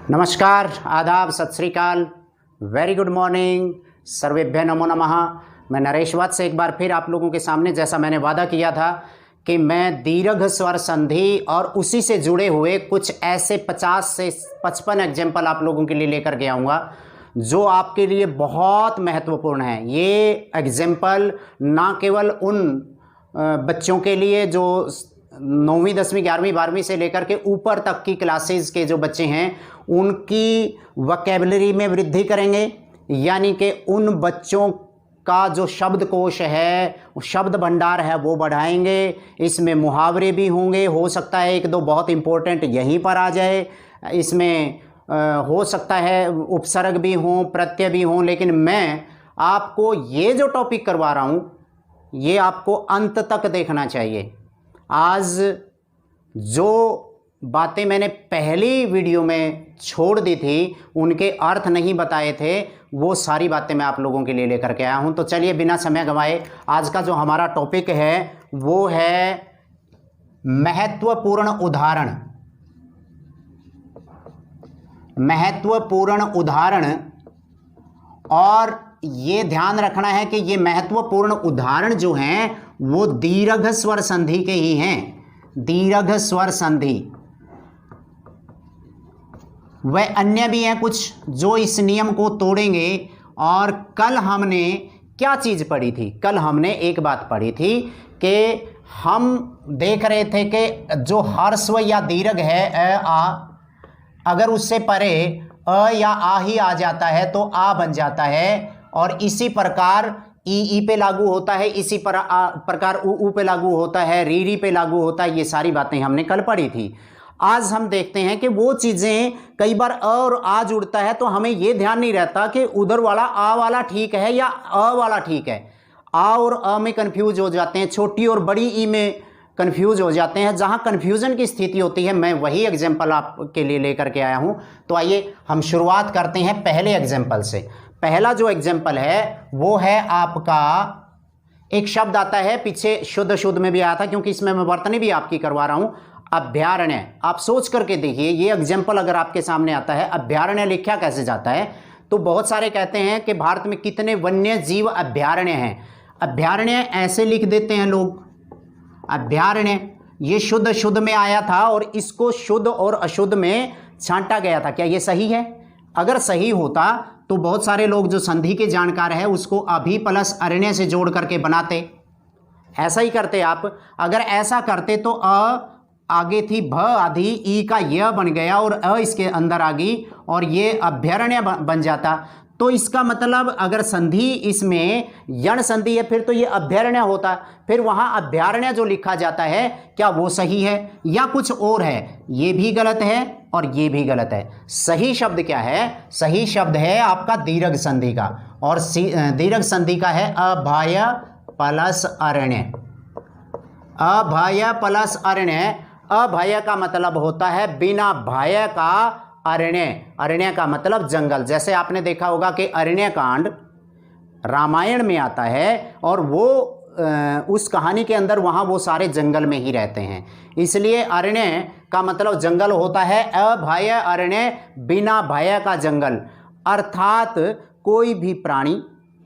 नमस्कार, आदाब, सत श्री अकाल, वेरी गुड मॉर्निंग, सर्वेभ्य नमो नमः। मैं नरेश वत्स एक बार फिर आप लोगों के सामने, जैसा मैंने वादा किया था कि मैं दीर्घ स्वर संधि और उसी से जुड़े हुए कुछ ऐसे 50 से 55 एग्जाम्पल आप लोगों के लिए लेकर के आऊँगा जो आपके लिए बहुत महत्वपूर्ण है। ये एग्जाम्पल ना केवल उन बच्चों के लिए जो 9वीं 10वीं 11वीं 12वीं से लेकर के ऊपर तक की क्लासेस के जो बच्चे हैं उनकी वोकैबुलरी में वृद्धि करेंगे, यानी कि उन बच्चों का जो शब्दकोश है, शब्द भंडार है, वो बढ़ाएंगे। इसमें मुहावरे भी होंगे, हो सकता है एक दो बहुत इम्पोर्टेंट यहीं पर आ जाए। इसमें हो सकता है उपसर्ग भी हों, प्रत्यय भी हों, लेकिन मैं आपको ये जो टॉपिक करवा रहा हूँ ये आपको अंत तक देखना चाहिए। आज जो बातें मैंने पहली वीडियो में छोड़ दी थी, उनके अर्थ नहीं बताए थे, वो सारी बातें मैं आप लोगों के लिए लेकर के आया हूं। तो चलिए बिना समय गंवाए आज का जो हमारा टॉपिक है वो है महत्वपूर्ण उदाहरण। महत्वपूर्ण उदाहरण, और ये ध्यान रखना है कि ये महत्वपूर्ण उदाहरण जो हैं वो दीर्घ स्वर संधि के ही हैं। दीर्घ स्वर संधि वह अन्य भी हैं कुछ जो इस नियम को तोड़ेंगे। और कल हमने क्या चीज़ पढ़ी थी? कल हमने एक बात पढ़ी थी कि हम देख रहे थे कि जो ह्रस्व या दीर्घ है अ आ, अगर उससे परे अ या आ ही आ जाता है तो आ बन जाता है, और इसी प्रकार ई पे लागू होता है, इसी प्रकार ऊ पे लागू होता है, री पे लागू होता है। ये सारी बातें हमने कल पढ़ी थी। आज हम देखते हैं कि वो चीज़ें कई बार अ और आ जुड़ता है तो हमें ये ध्यान नहीं रहता कि उधर वाला आ वाला ठीक है या अ वाला ठीक है। आ और अ में कन्फ्यूज हो जाते हैं, छोटी और बड़ी ई में कन्फ्यूज हो जाते हैं। जहाँ कन्फ्यूज़न की स्थिति होती है मैं वही एग्जाम्पल आपके लिए लेकर के आया हूँ। तो आइए हम शुरुआत करते हैं पहले एग्जाम्पल से। पहला जो एग्जाम्पल है वो है आपका, एक शब्द आता है, पीछे शुद्ध शुद्ध में भी आया था क्योंकि इसमें मैं वर्तनी भी आपकी करवा रहा हूँ, अभ्यारण्य। आप सोच करके देखिए, ये एग्जाम्पल अगर आपके सामने आता है, अभ्यारण्य लिखा कैसे जाता है? तो बहुत सारे कहते हैं कि भारत में कितने वन्य जीव अभ्यारण्य हैं। अभ्यारण्य ऐसे लिख देते हैं लोग, अभ्यारण्य। ये शुद्ध शुद्ध में आया था और इसको शुद्ध और अशुद्ध में छांटा गया था। क्या ये सही है? अगर सही होता तो बहुत सारे लोग जो संधि के जानकार हैं उसको अभी प्लस अरण्य से जोड़ करके बनाते। ऐसा ही करते आप। अगर ऐसा करते तो अ आगे थी भ आधी, ई का य बन गया और अ इसके अंदर आ गई और ये अभ्यारण्य बन जाता। तो इसका मतलब अगर संधि इसमें यण संधि है फिर तो ये अभ्यारण्य होता। फिर वहाँ अभ्यारण्य जो लिखा जाता है क्या वो सही है या कुछ और है? ये भी गलत है और ये भी गलत है। सही शब्द क्या है? सही शब्द है आपका दीर्घ संधि का, और दीर्घ संधि का है अभय प्लस अरण्य। अभय प्लस अरण्य। अभय का मतलब होता है बिना भय का अरण्य। अरण्य का मतलब जंगल। जैसे आपने देखा होगा कि अरण्य कांड रामायण में आता है और वो उस कहानी के अंदर वहाँ वो सारे जंगल में ही रहते हैं, इसलिए अरण्य का मतलब जंगल होता है। अभय अरण्य, बिना भय का जंगल। अर्थात कोई भी प्राणी,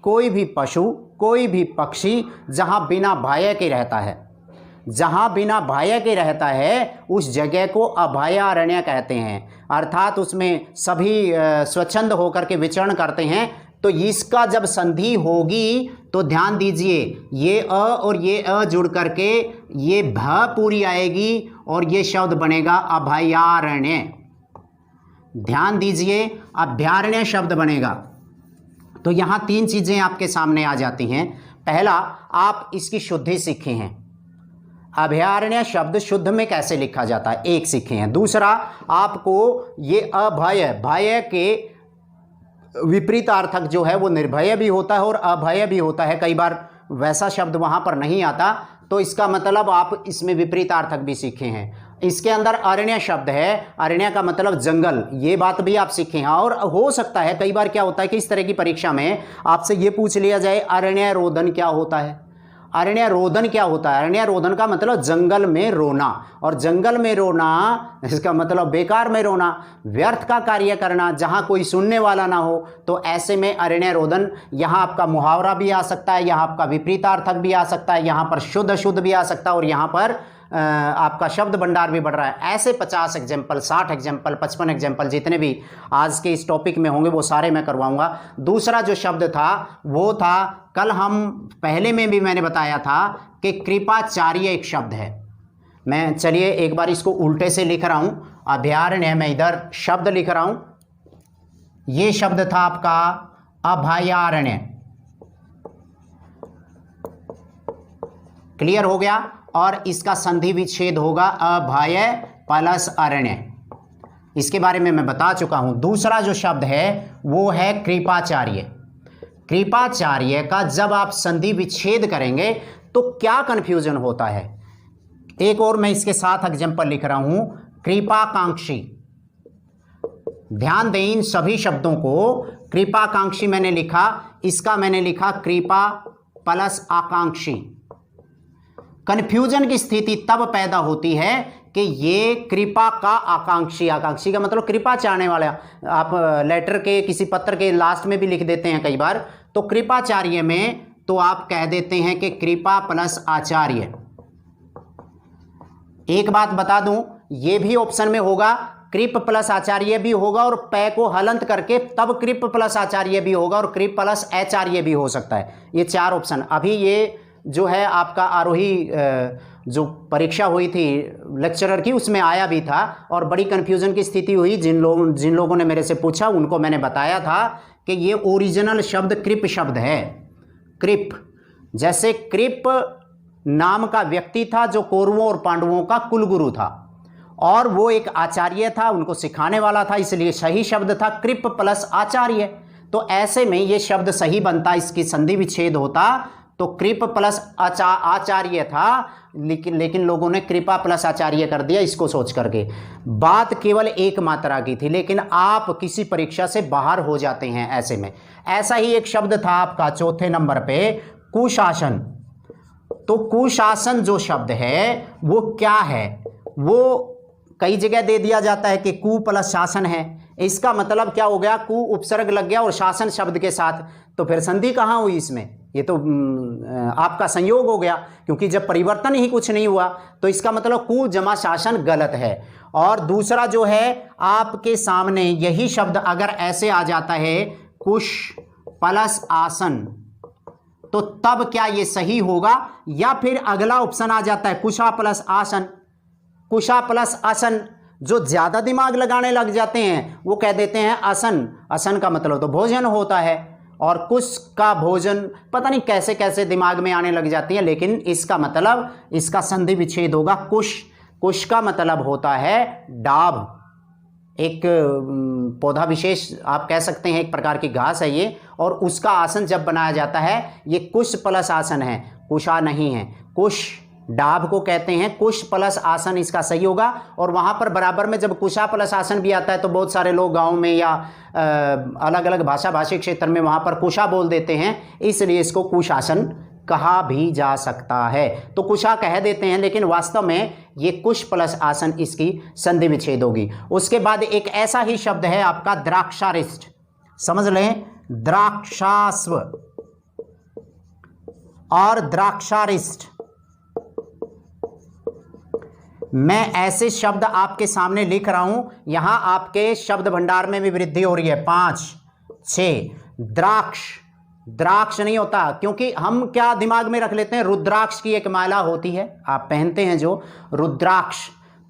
कोई भी पशु, कोई भी पक्षी जहाँ बिना भय के रहता है, जहाँ बिना भय के रहता है उस जगह को अभयारण्य कहते हैं। अर्थात उसमें सभी स्वच्छंद होकर के विचरण करते हैं। तो इसका जब संधि होगी तो ध्यान दीजिए, ये अ और ये अ जुड़ करके ये भ पूरी आएगी और ये शब्द बनेगा अभयारण्य। ध्यान दीजिए, अभयारण्य शब्द बनेगा। तो यहाँ तीन चीज़ें आपके सामने आ जाती हैं। पहला, आप इसकी शुद्धि सीखे हैं, अभयारण्य शब्द शुद्ध में कैसे लिखा जाता है, एक सीखे हैं। दूसरा, आपको ये अभय, भय के विपरीतार्थक जो है वो निर्भय भी होता है और अभय भी होता है। कई बार वैसा शब्द वहाँ पर नहीं आता, तो इसका मतलब आप इसमें विपरीतार्थक भी सीखे हैं। इसके अंदर अरण्य शब्द है, अरण्य का मतलब जंगल, ये बात भी आप सीखे हैं। और हो सकता है कई बार क्या होता है कि इस तरह की परीक्षा में आपसे ये पूछ लिया जाए अरण्य रोदन क्या होता है। अरण्य रोदन क्या होता है? अरण्य रोदन का मतलब जंगल में रोना, और जंगल में रोना इसका मतलब बेकार में रोना, व्यर्थ का कार्य करना जहां कोई सुनने वाला ना हो। तो ऐसे में अरण्य रोदन, यहां आपका मुहावरा भी आ सकता है, यहां आपका विपरीतार्थक भी आ सकता है, यहां पर शुद्ध शुद्ध भी आ सकता है, और यहां पर आपका शब्द भंडार भी बढ़ रहा है। ऐसे 50 एग्जाम्पल, 60 एग्जाम्पल, 55 एग्जाम्पल जितने भी आज के इस टॉपिक में होंगे वो सारे मैं करवाऊंगा। दूसरा जो शब्द था वो था, कल हम पहले में भी मैंने बताया था कि कृपाचार्य एक शब्द है। मैं चलिए एक बार इसको उल्टे से लिख रहा हूं, अभयारण्य, मैं इधर शब्द लिख रहा हूं, ये शब्द था आपका अभयारण्य। क्लियर हो गया? और इसका संधि विच्छेद होगा अभय प्लस अरण्य। इसके बारे में मैं बता चुका हूं। दूसरा जो शब्द है वो है कृपाचार्य। कृपाचार्य का जब आप संधि विच्छेद करेंगे तो क्या कंफ्यूजन होता है? एक और मैं इसके साथ एग्जांपल लिख रहा हूं, कृपाकांक्षी। ध्यान दें इन सभी शब्दों को, कृपाकांक्षी मैंने लिखा, इसका मैंने लिखा कृपा प्लस आकांक्षी। कन्फ्यूजन की स्थिति तब पैदा होती है कि ये कृपा का आकांक्षी, आकांक्षी का मतलब कृपा चाहने वाला, आप लेटर के किसी पत्र के लास्ट में भी लिख देते हैं कई बार, तो कृपाचार्य में तो आप कह देते हैं कि कृपा प्लस आचार्य। एक बात बता दूं, ये भी ऑप्शन में होगा, कृप प्लस आचार्य भी होगा, और पै को हलंत करके तब कृप प्लस आचार्य भी होगा, और कृप प्लस आचार्य भी हो सकता है। ये 4 ऑप्शन। अभी ये जो है आपका आरोही जो परीक्षा हुई थी लेक्चरर की, उसमें आया भी था, और बड़ी कन्फ्यूजन की स्थिति हुई। जिन लोगों ने मेरे से पूछा उनको मैंने बताया था कि ये ओरिजिनल शब्द कृप शब्द है। कृप, जैसे कृप नाम का व्यक्ति था जो कौरवों और पांडवों का कुलगुरु था, और वो एक आचार्य था, उनको सिखाने वाला था, इसलिए सही शब्द था कृप प्लस आचार्य। तो ऐसे में ये शब्द सही बनता, इसकी संधि विच्छेद होता तो कृप प्लस आचार्य था, लेकिन लोगों ने कृपा प्लस आचार्य कर दिया इसको सोच करके। बात केवल एक मात्रा की थी, लेकिन आप किसी परीक्षा से बाहर हो जाते हैं ऐसे में। ऐसा ही एक शब्द था आपका चौथे नंबर पे, कुशासन। तो कुशासन जो शब्द है वो क्या है? वो कई जगह दे दिया जाता है कि कु प्लस शासन है। इसका मतलब क्या हो गया? कु उपसर्ग लग गया और शासन शब्द के साथ, तो फिर संधि कहाँ हुई इसमें? ये तो आपका संयोग हो गया, क्योंकि जब परिवर्तन ही कुछ नहीं हुआ तो इसका मतलब कु जमा शासन गलत है। और दूसरा जो है आपके सामने यही शब्द अगर ऐसे आ जाता है कुश प्लस आसन, तो तब क्या ये सही होगा? या फिर अगला ऑप्शन आ जाता है कुशा प्लस आसन। कुशा प्लस आसन, जो ज्यादा दिमाग लगाने लग जाते हैं वो कह देते हैं आसन। आसन का मतलब तो भोजन होता है, और कुश का भोजन, पता नहीं कैसे कैसे दिमाग में आने लग जाती है, लेकिन इसका मतलब इसका संधि विच्छेद होगा कुश। कुश का मतलब होता है डाब, एक पौधा विशेष आप कह सकते हैं, एक प्रकार की घास है ये, और उसका आसन जब बनाया जाता है ये कुश प्लस आसन है, कुशा नहीं है। कुश डाब को कहते हैं, कुश प्लस आसन इसका सही होगा। और वहाँ पर बराबर में जब कुशा प्लस आसन भी आता है तो बहुत सारे लोग गांव में या अलग अलग भाषी क्षेत्र में वहाँ पर कुशा बोल देते हैं, इसलिए इसको कुशासन कहा भी जा सकता है। तो कुशा कह देते हैं, लेकिन वास्तव में ये कुश प्लस आसन इसकी संधि विच्छेद होगी। उसके बाद एक ऐसा ही शब्द है आपका द्राक्षारिष्ट। समझ लें, द्राक्षास्व और द्राक्षारिष्ट। मैं ऐसे शब्द आपके सामने लिख रहा हूं, यहां आपके शब्द भंडार में भी वृद्धि हो रही है। 5, 6 द्राक्ष, द्राक्ष नहीं होता, क्योंकि हम क्या दिमाग में रख लेते हैं, रुद्राक्ष की एक माला होती है आप पहनते हैं जो रुद्राक्ष,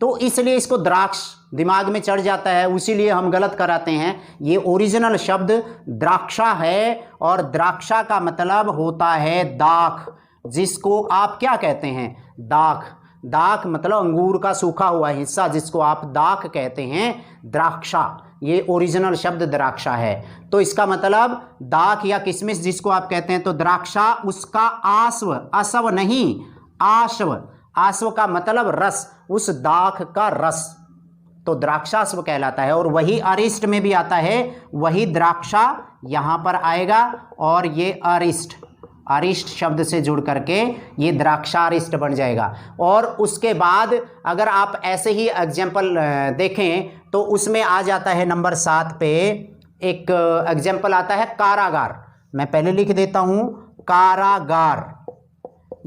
तो इसलिए इसको द्राक्ष दिमाग में चढ़ जाता है, उसीलिए हम गलत कराते हैं। ये ओरिजिनल शब्द द्राक्षा है, और द्राक्षा का मतलब होता है दाख, जिसको आप क्या कहते हैं, दाख। दाख मतलब अंगूर का सूखा हुआ हिस्सा, जिसको आप दाख कहते हैं, द्राक्षा। ये ओरिजिनल शब्द द्राक्षा है। तो इसका मतलब दाख या किशमिश जिसको आप कहते हैं, तो द्राक्षा उसका आस्व, असव नहीं आश्व, आश्व का मतलब रस, उस दाख का रस, तो द्राक्षास्व कहलाता है। और वही अरिष्ट में भी आता है, वही द्राक्षा यहां पर आएगा, और ये अरिष्ट, अरिष्ट शब्द से जुड़ करके ये द्राक्षारिष्ट बन जाएगा। और उसके बाद अगर आप ऐसे ही एग्जाम्पल देखें तो उसमें आ जाता है नंबर 7 पे एक एग्जाम्पल आता है कारागार। मैं पहले लिख देता हूं कारागार।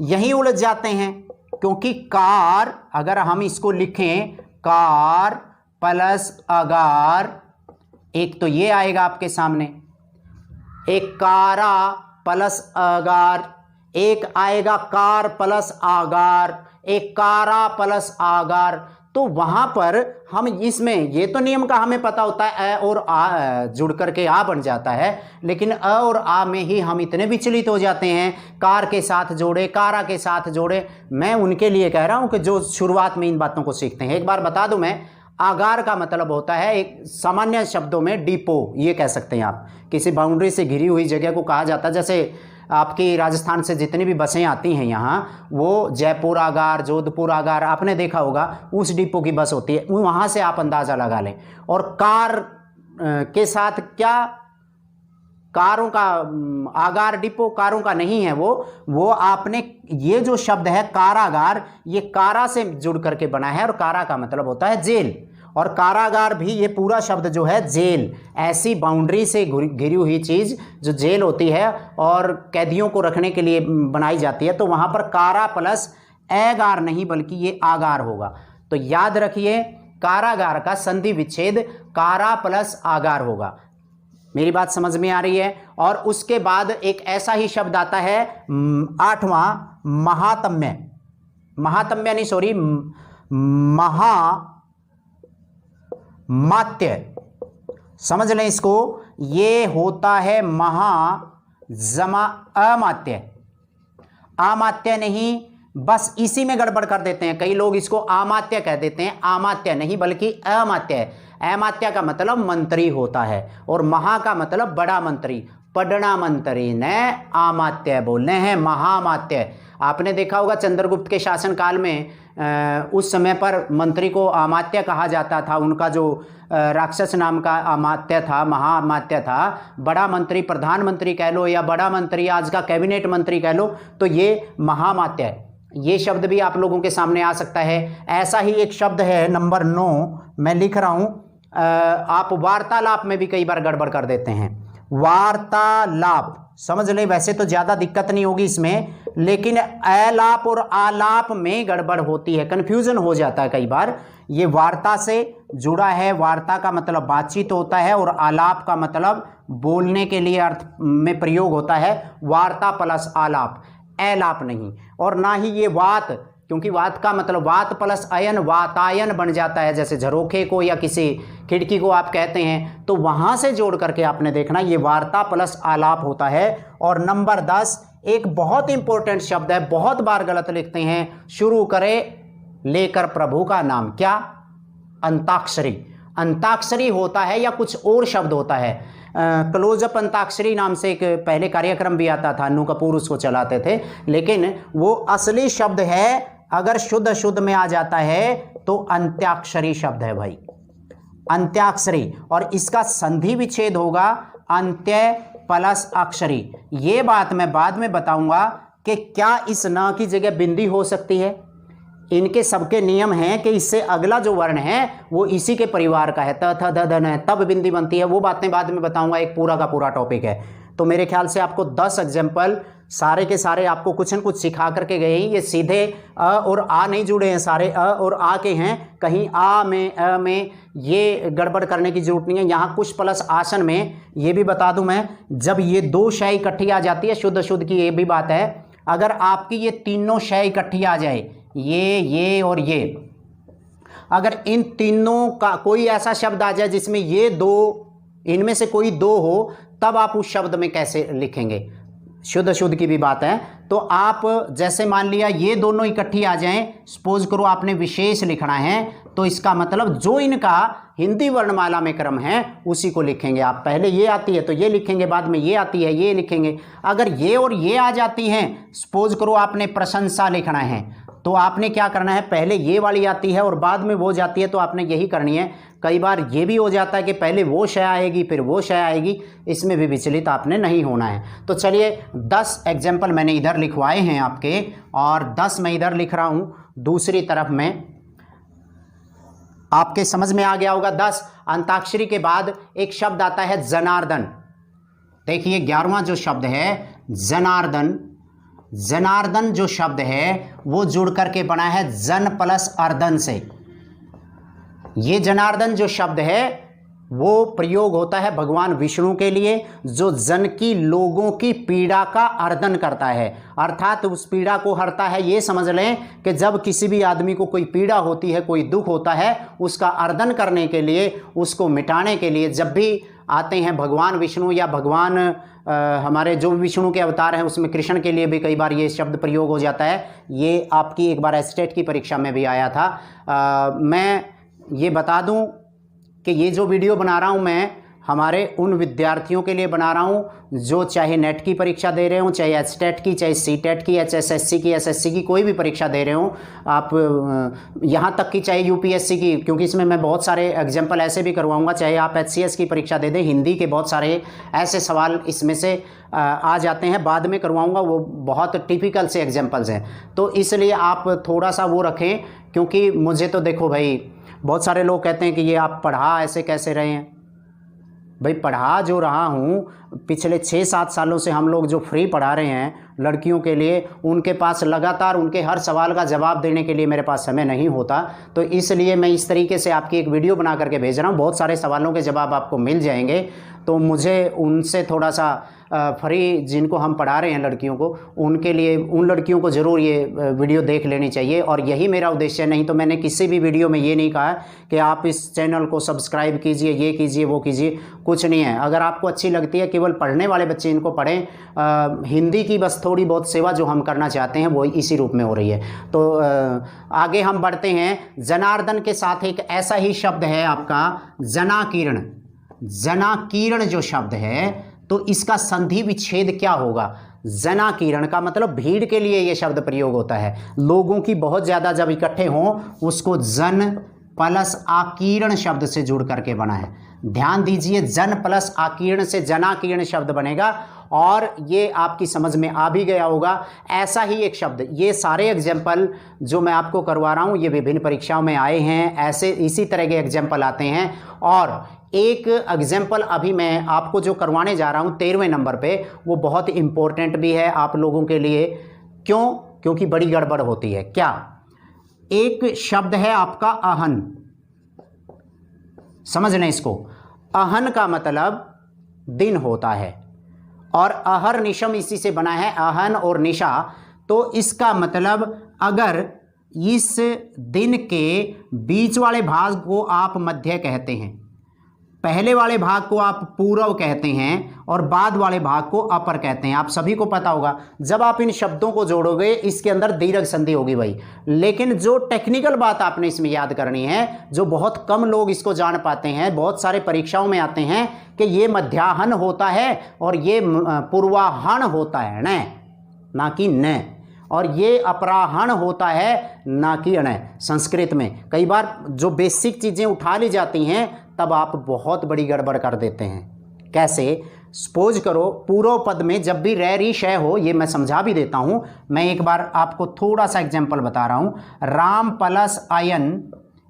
यहीं उलझ जाते हैं क्योंकि कार अगर हम इसको लिखें कार प्लस अगार, एक तो ये आएगा आपके सामने, एक कारा प्लस अगार, एक आएगा कार प्लस आगार, एक कारा प्लस आगार। तो वहां पर हम इसमें ये तो नियम का हमें पता होता है अ और आ जुड़ करके आ बन जाता है, लेकिन अ और आ में ही हम इतने विचलित हो जाते हैं, कार के साथ जोड़े, कारा के साथ जोड़े। मैं उनके लिए कह रहा हूं कि जो शुरुआत में इन बातों को सीखते हैं। एक बार बता दूं मैं, आगार का मतलब होता है एक सामान्य शब्दों में डिपो, ये कह सकते हैं आप, किसी बाउंड्री से घिरी हुई जगह को कहा जाता है। जैसे आपकी राजस्थान से जितनी भी बसें आती हैं यहाँ, वो जयपुर आगार, जोधपुर आगार आपने देखा होगा, उस डिपो की बस होती है, वहाँ से आप अंदाज़ा लगा लें। और कार के साथ क्या, कारों का आगार डिपो कारों का नहीं है, वो आपने ये जो शब्द है कारागार, ये कारा से जुड़ करके बना है और कारा का मतलब होता है जेल। और कारागार भी ये पूरा शब्द जो है जेल, ऐसी बाउंड्री से घिरी हुई चीज़ जो जेल होती है और कैदियों को रखने के लिए बनाई जाती है। तो वहाँ पर कारा प्लस एगार नहीं बल्कि ये आगार होगा। तो याद रखिए कारागार का संधि विच्छेद कारा प्लस आगार होगा। मेरी बात समझ में आ रही है। और उसके बाद एक ऐसा ही शब्द आता है 8वां महात्म्य, महात्म्य नहीं सॉरी महामात्य, समझ लें इसको, ये होता है महा जमा अमात्य, अमात्य नहीं, बस इसी में गड़बड़ कर देते हैं। कई लोग इसको अमात्य कह देते हैं, अमात्य नहीं बल्कि अमात्य है। अमात्य का मतलब मंत्री होता है और महा का मतलब बड़ा मंत्री, पढ़ना मंत्री ने अमात्य बोलने हैं, महामात्य। आपने देखा होगा चंद्रगुप्त के शासनकाल में उस समय पर मंत्री को अमात्य कहा जाता था। उनका जो राक्षस नाम का अमात्य था, महाअमात्य था, बड़ा मंत्री, प्रधानमंत्री कह लो या बड़ा मंत्री, आज का कैबिनेट मंत्री कह लो, तो ये महामात्य है। ये शब्द भी आप लोगों के सामने आ सकता है। ऐसा ही एक शब्द है नंबर 9, मैं लिख रहा हूं, आप वार्तालाप में भी कई बार गड़बड़ कर देते हैं। वार्तालाप समझ लें, वैसे तो ज्यादा दिक्कत नहीं होगी इसमें, लेकिन अलाप और आलाप में गड़बड़ होती है, कंफ्यूजन हो जाता है कई बार। ये वार्ता से जुड़ा है, वार्ता का मतलब बातचीत होता है और आलाप का मतलब बोलने के लिए अर्थ में प्रयोग होता है। वार्ता प्लस आलाप, अलाप नहीं। और ना ही ये वात, क्योंकि वात का मतलब वात प्लस अयन वातायन बन जाता है। जैसे झरोखे को या किसी खिड़की को आप कहते हैं, तो वहां से जोड़ करके आपने देखना ये वार्ता प्लस आलाप होता है। और नंबर 10 एक बहुत इंपॉर्टेंट शब्द है, बहुत बार गलत लिखते हैं, शुरू करें लेकर प्रभु का नाम, क्या? अंताक्षरी। अंताक्षरी होता है या कुछ और शब्द होता है? क्लोजअप अंताक्षरी नाम से एक पहले कार्यक्रम भी आता था, अन्नू कपूर उसको चलाते थे, लेकिन वो असली शब्द है, अगर शुद्ध शुद्ध में आ जाता है तो अंत्याक्षरी शब्द है भाई, अंत्याक्षरी। और इसका संधि विच्छेद होगा अंत्य प्लस अक्षरी। ये बात मैं बाद में बताऊंगा कि क्या इस न की जगह बिंदी हो सकती है। इनके सबके नियम हैं कि इससे अगला जो वर्ण है वो इसी के परिवार का है, त थ ध ध न, तब बिंदी बनती है। वो बातें बाद में बताऊंगा, एक पूरा का पूरा टॉपिक है। तो मेरे ख्याल से आपको 10 एग्जाम्पल सारे के सारे आपको कुछ न कुछ सिखा करके गए हैं। ये सीधे अ और आ नहीं जुड़े हैं, सारे अ और आ के हैं। कहीं आ में अ में ये गड़बड़ करने की जरूरत नहीं है। यहाँ कुछ प्लस आसन में ये भी बता दूं मैं, जब ये 2 शय इकट्ठी आ जाती है, शुद्ध शुद्ध की ये भी बात है, अगर आपकी ये तीनों शय इकट्ठी आ जाए, ये और ये, अगर इन तीनों का कोई ऐसा शब्द आ जाए जिसमें ये 2, इनमें से कोई 2 हो, तब आप उस शब्द में कैसे लिखेंगे? शुद्ध शुद्ध की भी बात है। तो आप जैसे मान लिया ये दोनों इकट्ठी आ जाएं, सपोज करो आपने विशेष लिखना है, तो इसका मतलब जो इनका हिंदी वर्णमाला में क्रम है उसी को लिखेंगे आप। पहले ये आती है तो ये लिखेंगे, बाद में ये आती है ये लिखेंगे। अगर ये और ये आ जाती हैं, सपोज करो आपने प्रशंसा लिखना है, तो आपने क्या करना है, पहले ये वाली आती है और बाद में वो जाती है, तो आपने यही करनी है। कई बार ये भी हो जाता है कि पहले वो शय आएगी फिर वो शय आएगी, इसमें भी विचलित आपने नहीं होना है। तो चलिए 10 एग्जाम्पल मैंने इधर लिखवाए हैं आपके, और 10 मैं इधर लिख रहा हूँ दूसरी तरफ में, आपके समझ में आ गया होगा। 10 अंताक्षरी के बाद एक शब्द आता है जनार्दन। देखिए 11वां जो शब्द है जनार्दन, जनार्दन जो शब्द है वो जुड़ करके बना है जन प्लस अर्दन से। ये जनार्दन जो शब्द है वो प्रयोग होता है भगवान विष्णु के लिए, जो जन की लोगों की पीड़ा का अर्दन करता है, अर्थात उस पीड़ा को हरता है। ये समझ लें कि जब किसी भी आदमी को कोई पीड़ा होती है, कोई दुख होता है, उसका अर्दन करने के लिए, उसको मिटाने के लिए जब भी आते हैं भगवान विष्णु या भगवान हमारे जो विष्णु के अवतार हैं, उसमें कृष्ण के लिए भी कई बार ये शब्द प्रयोग हो जाता है। ये आपकी एक बार एस्टेट की परीक्षा में भी आया था। मैं ये बता दूं कि ये जो वीडियो बना रहा हूँ मैं हमारे उन विद्यार्थियों के लिए बना रहा हूँ जो चाहे नेट की परीक्षा दे रहे हो, चाहे एचटेट की, चाहे सीटेट की, एचएसएससी की, एसएससी की, कोई भी परीक्षा दे रहे हो आप, यहाँ तक कि चाहे यूपीएससी की, क्योंकि इसमें मैं बहुत सारे एग्जाम्पल ऐसे भी करवाऊँगा। चाहे आप एचसीएस की परीक्षा दे दें, हिंदी के बहुत सारे ऐसे सवाल इसमें से आ जाते हैं, बाद में करवाऊँगा, वो बहुत टिपिकल से एग्जाम्पल्स हैं। तो इसलिए आप थोड़ा सा वो रखें, क्योंकि मुझे तो देखो भाई बहुत सारे लोग कहते हैं कि ये आप पढ़ा ऐसे कैसे रहे हैं। भाई पढ़ा जो रहा हूँ, पिछले 6-7 सालों से हम लोग जो फ्री पढ़ा रहे हैं लड़कियों के लिए, उनके पास लगातार उनके हर सवाल का जवाब देने के लिए मेरे पास समय नहीं होता। तो इसलिए मैं इस तरीके से आपकी एक वीडियो बना करके भेज रहा हूँ, बहुत सारे सवालों के जवाब आपको मिल जाएंगे। तो मुझे उनसे थोड़ा सा फ्री जिनको हम पढ़ा रहे हैं लड़कियों को, उनके लिए, उन लड़कियों को ज़रूर ये वीडियो देख लेनी चाहिए, और यही मेरा उद्देश्य है। नहीं तो मैंने किसी भी वीडियो में ये नहीं कहा कि आप इस चैनल को सब्सक्राइब कीजिए, ये कीजिए, वो कीजिए, कुछ नहीं है। अगर आपको अच्छी लगती है, केवल पढ़ने वाले बच्चे इनको पढ़ें। हिंदी की बस थोड़ी बहुत सेवा जो हम करना चाहते हैं वो इसी रूप में हो रही है। तो आगे हम बढ़ते हैं। जनार्दन के साथ एक ऐसा ही शब्द है आपका जनाकीर्ण। जनाकीर्ण जो शब्द है तो इसका संधि विच्छेद क्या होगा? जनाकीर्ण का मतलब भीड़ के लिए ये शब्द प्रयोग होता है, लोगों की बहुत ज़्यादा जब इकट्ठे हों उसको जन प्लस आकीर्ण शब्द से जुड़ करके बना है। ध्यान दीजिए, जन प्लस आकीर्ण से जनाकीर्ण शब्द बनेगा, और ये आपकी समझ में आ भी गया होगा। ऐसा ही एक शब्द, ये सारे एग्जाम्पल जो मैं आपको करवा रहा हूँ ये विभिन्न परीक्षाओं में आए हैं, ऐसे इसी तरह के एग्जाम्पल आते हैं। और एक एग्जाम्पल अभी मैं आपको जो करवाने जा रहा हूँ 13वें नंबर पे, वो बहुत इम्पोर्टेंट भी है आप लोगों के लिए। क्यों? क्योंकि बड़ी गड़बड़ होती है। क्या? एक शब्द है आपका अहन, समझ लें इसको। अहन का मतलब दिन होता है, और अहर निशम इसी से बना है, अहन और निशा। तो इसका मतलब अगर इस दिन के बीच वाले भाग को आप मध्य कहते हैं, पहले वाले भाग को आप पूर्व कहते हैं, और बाद वाले भाग को अपर कहते हैं। आप सभी को पता होगा, जब आप इन शब्दों को जोड़ोगे इसके अंदर दीर्घ संधि होगी भाई। लेकिन जो टेक्निकल बात आपने इसमें याद करनी है, जो बहुत कम लोग इसको जान पाते हैं, बहुत सारे परीक्षाओं में आते हैं कि ये मध्याहन होता है और ये पूर्वाहन होता है, ना कि न, और ये अपराहन होता है ना कि अण। संस्कृत में कई बार जो बेसिक चीज़ें उठा ली जाती हैं तब आप बहुत बड़ी गड़बड़ कर देते हैं। कैसे? सपोज करो पूर्व पद में जब भी रै री शय हो, ये मैं समझा भी देता हूँ। मैं एक बार आपको थोड़ा सा एग्जाम्पल बता रहा हूँ। राम प्लस आयन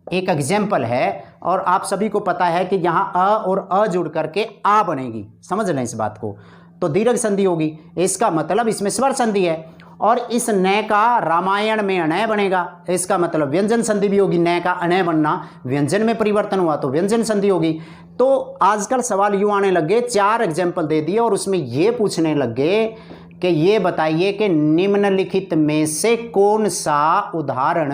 एक एग्जाम्पल है, और आप सभी को पता है कि यहाँ अ और अ जुड़ करके आ बनेगी, समझ लें इस बात को। तो दीर्घ संधि होगी, इसका मतलब इसमें स्वर संधि है, और इस न का रामायण में अनय बनेगा, इसका मतलब व्यंजन संधि भी होगी। न का अनय बनना, व्यंजन में परिवर्तन हुआ तो व्यंजन संधि होगी। तो आजकल सवाल यूँ आने लगे, 4 एग्जाम्पल दे दिए और उसमें ये पूछने लगे कि ये बताइए कि निम्नलिखित में से कौन सा उदाहरण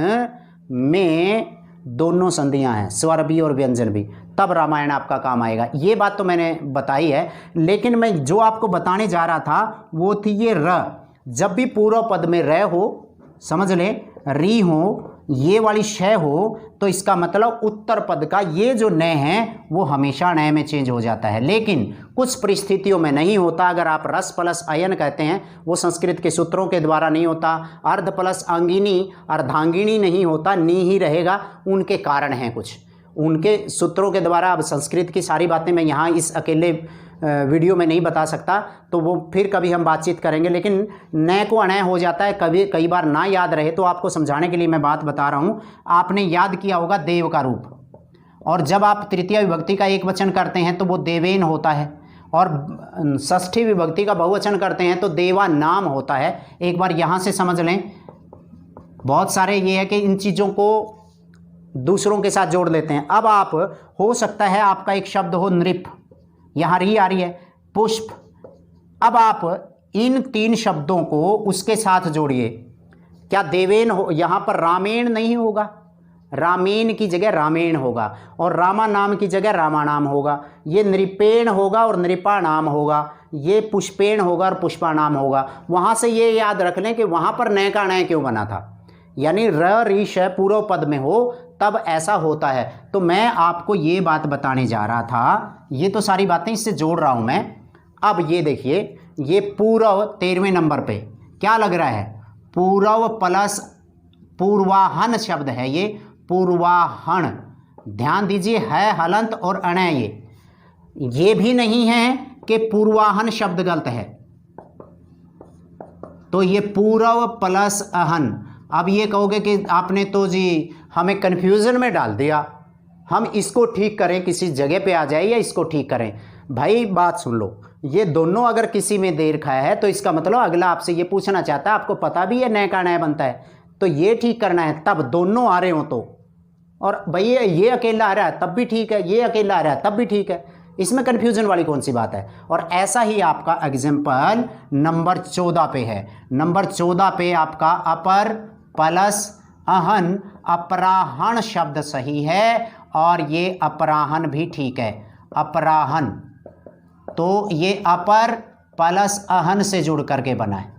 में दोनों संधियां हैं, स्वर भी और व्यंजन भी, तब रामायण आपका काम आएगा। ये बात तो मैंने बताई है, लेकिन मैं जो आपको बताने जा रहा था वो थी ये र। जब भी पूर्व पद में र हो, समझ लें, री हो, ये वाली श हो तो इसका मतलब उत्तर पद का ये जो न है वो हमेशा न में चेंज हो जाता है, लेकिन कुछ परिस्थितियों में नहीं होता। अगर आप रस प्लस अयन कहते हैं वो संस्कृत के सूत्रों के द्वारा नहीं होता, अर्ध प्लस अंगिनी अर्धांगिनी नहीं होता, नी ही रहेगा। उनके कारण हैं कुछ, उनके सूत्रों के द्वारा। अब संस्कृत की सारी बातें मैं यहाँ इस अकेले वीडियो में नहीं बता सकता, तो वो फिर कभी हम बातचीत करेंगे। लेकिन न को अनय हो जाता है, कई बार ना याद रहे तो आपको समझाने के लिए मैं बात बता रहा हूँ। आपने याद किया होगा देव का रूप, और जब आप तृतीय विभक्ति का एक वचन करते हैं तो वो देवेन होता है, और षष्ठी विभक्ति का बहुवचन करते हैं तो देवा नाम होता है। एक बार यहाँ से समझ लें। बहुत सारे ये है कि इन चीज़ों को दूसरों के साथ जोड़ लेते हैं। अब आप हो सकता है आपका एक शब्द हो नृप, यहाँ री आ रही है, पुष्प। अब आप इन तीन शब्दों को उसके साथ जोड़िए। क्या देवेन हो, यहाँ पर रामेण नहीं होगा, रामेण की जगह रामेण होगा, और रामा नाम की जगह रामा नाम होगा। ये नृपेण होगा और नृपा नाम होगा, ये पुष्पेण होगा और पुष्पा नाम होगा। वहाँ से ये याद रख लें कि वहाँ पर नय का नय क्यों बना था, यानी र री श पूर्व पद में हो तब ऐसा होता है। तो मैं आपको ये बात बताने जा रहा था, ये तो सारी बातें इससे जोड़ रहा हूँ मैं। अब ये देखिए, ये पूर्व 13वें नंबर पे क्या लग रहा है, पूर्व प्लस पूर्वाहन शब्द है ये, पूर्वाहन। ध्यान दीजिए, है हलंत और अणय, ये भी नहीं है कि पूर्वाहन शब्द गलत है, तो ये पूर्व प्लस अहन। अब ये कहोगे कि आपने तो जी हमें कन्फ्यूज़न में डाल दिया, हम इसको ठीक करें, किसी जगह पे आ जाए या इसको ठीक करें। भाई बात सुन लो, ये दोनों अगर किसी में देर खाया है तो इसका मतलब अगला आपसे ये पूछना चाहता है, आपको पता भी है नय का नय बनता है, तो ये ठीक करना है। तब दोनों आ रहे हो तो, और भैया ये अकेला आ रहा है तब भी ठीक है, ये अकेला आ रहा है तब भी ठीक है, इसमें कन्फ्यूजन वाली कौन सी बात है। और ऐसा ही आपका एग्जाम्पल नंबर 14 पे है। नंबर 14 पे आपका अपर प्लस अहन, अपराहन शब्द सही है, और ये अपराहन भी ठीक है, अपराहन। तो ये अपर प्लस अहन से जुड़ करके बना है।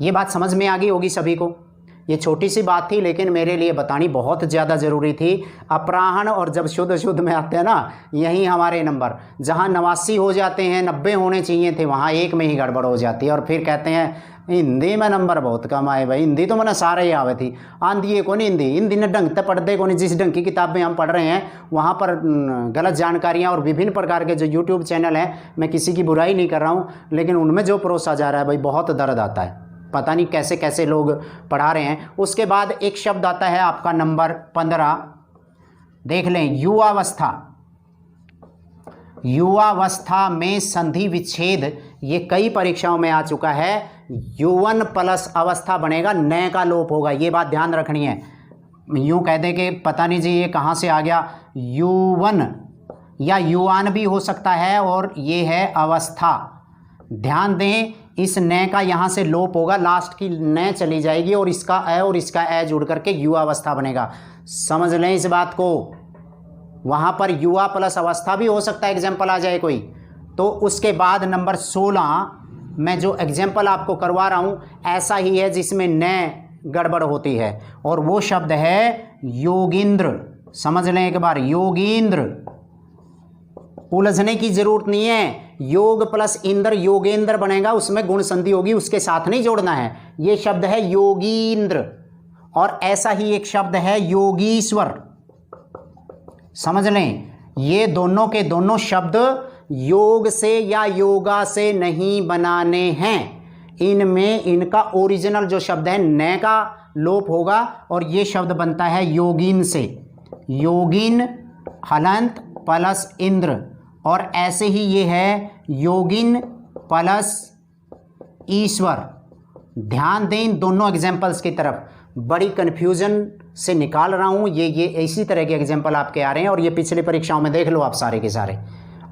ये बात समझ में आ गई होगी सभी को। ये छोटी सी बात थी लेकिन मेरे लिए बतानी बहुत ज़्यादा ज़रूरी थी। अपराहन और जब शुद्ध शुद्ध में आते हैं ना, यही हमारे नंबर जहाँ 89 हो जाते हैं, 90 होने चाहिए थे, वहाँ एक में ही गड़बड़ हो जाती है। और फिर कहते हैं हिंदी में नंबर बहुत कम आए। भाई हिंदी तो मैंने सारे ही आवे थी, आंधी को नहीं हिंदी ने ढंग से पढ़ते को नहीं। जिस ढंग की किताबें हम पढ़ रहे हैं वहाँ पर गलत जानकारियाँ और विभिन्न प्रकार के जो यूट्यूब चैनल हैं, मैं किसी की बुराई नहीं कर रहा हूँ, लेकिन उनमें जो परोसा जा रहा है भाई बहुत दर्द आता है। पता नहीं कैसे कैसे लोग पढ़ा रहे हैं। उसके बाद एक शब्द आता है आपका नंबर 15, देख लें, युवावस्था। युवावस्था में संधि विच्छेद, ये कई परीक्षाओं में आ चुका है। यौवन प्लस अवस्था बनेगा, नय का लोप होगा, ये बात ध्यान रखनी है। यूँ कह दे कि पता नहीं जी ये कहाँ से आ गया, यौवन या युवान भी हो सकता है, और ये है अवस्था। ध्यान दें, इस न का यहाँ से लोप होगा, लास्ट की न चली जाएगी और इसका अ और इसका ए जुड़ करके युवावस्था बनेगा। समझ लें इस बात को। वहाँ पर युवा प्लस अवस्था भी हो सकता है, एग्जाम्पल आ जाए कोई। तो उसके बाद नंबर 16 मैं जो एग्जाम्पल आपको करवा रहा हूँ ऐसा ही है जिसमें न गड़बड़ होती है, और वो शब्द है योगींद्र। समझ लें एक बार, योगींद्र। उलझने की जरूरत नहीं है, योग प्लस इंद्र योगेंद्र बनेगा, उसमें गुण संधि होगी, उसके साथ नहीं जोड़ना है। ये शब्द है योगींद्र। और ऐसा ही एक शब्द है योगीश्वर। समझ लें, ये दोनों के दोनों शब्द योग से या योगा से नहीं बनाने हैं। इनमें इनका ओरिजिनल जो शब्द है न का लोप होगा, और ये शब्द बनता है योगीन से, योगीन हलंत प्लस इंद्र। और ऐसे ही ये है योगिन प्लस ईश्वर। ध्यान दें इन दोनों एग्जाम्पल्स की तरफ, बड़ी कन्फ्यूजन से निकाल रहा हूँ। ये इसी तरह के एग्जाम्पल आपके आ रहे हैं, और ये पिछली परीक्षाओं में देख लो आप सारे के सारे,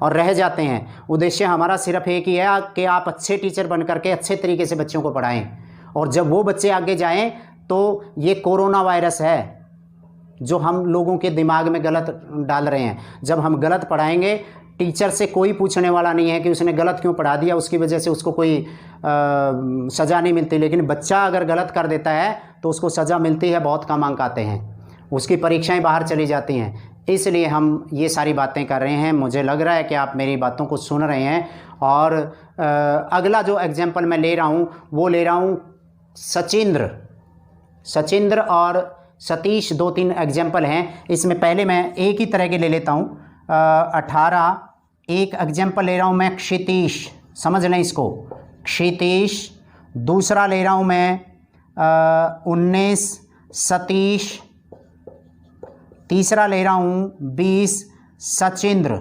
और रह जाते हैं। उद्देश्य हमारा सिर्फ एक ही है कि आप अच्छे टीचर बन करके अच्छे तरीके से बच्चों को पढ़ाएं, और जब वो बच्चे आगे जाएं तो ये कोरोना वायरस है जो हम लोगों के दिमाग में गलत डाल रहे हैं। जब हम गलत पढ़ाएंगे टीचर से कोई पूछने वाला नहीं है कि उसने गलत क्यों पढ़ा दिया, उसकी वजह से उसको कोई सज़ा नहीं मिलती। लेकिन बच्चा अगर गलत कर देता है तो उसको सज़ा मिलती है, बहुत कम अंक आते हैं, उसकी परीक्षाएं बाहर चली जाती हैं। इसलिए हम ये सारी बातें कर रहे हैं। मुझे लग रहा है कि आप मेरी बातों को सुन रहे हैं। और अगला जो एग्जाम्पल मैं ले रहा हूँ वो ले रहा हूँ सचिंद्र और सतीश, 2-3 एग्जाम्पल हैं। इसमें पहले मैं एक ही तरह के ले लेता हूँ। 18 एक एग्जाम्पल ले रहा हूँ मैं क्षितीश, समझ लें इसको, क्षितीश। दूसरा ले रहा हूँ मैं 19 सतीश। तीसरा ले रहा हूँ 20 सचिंद्र।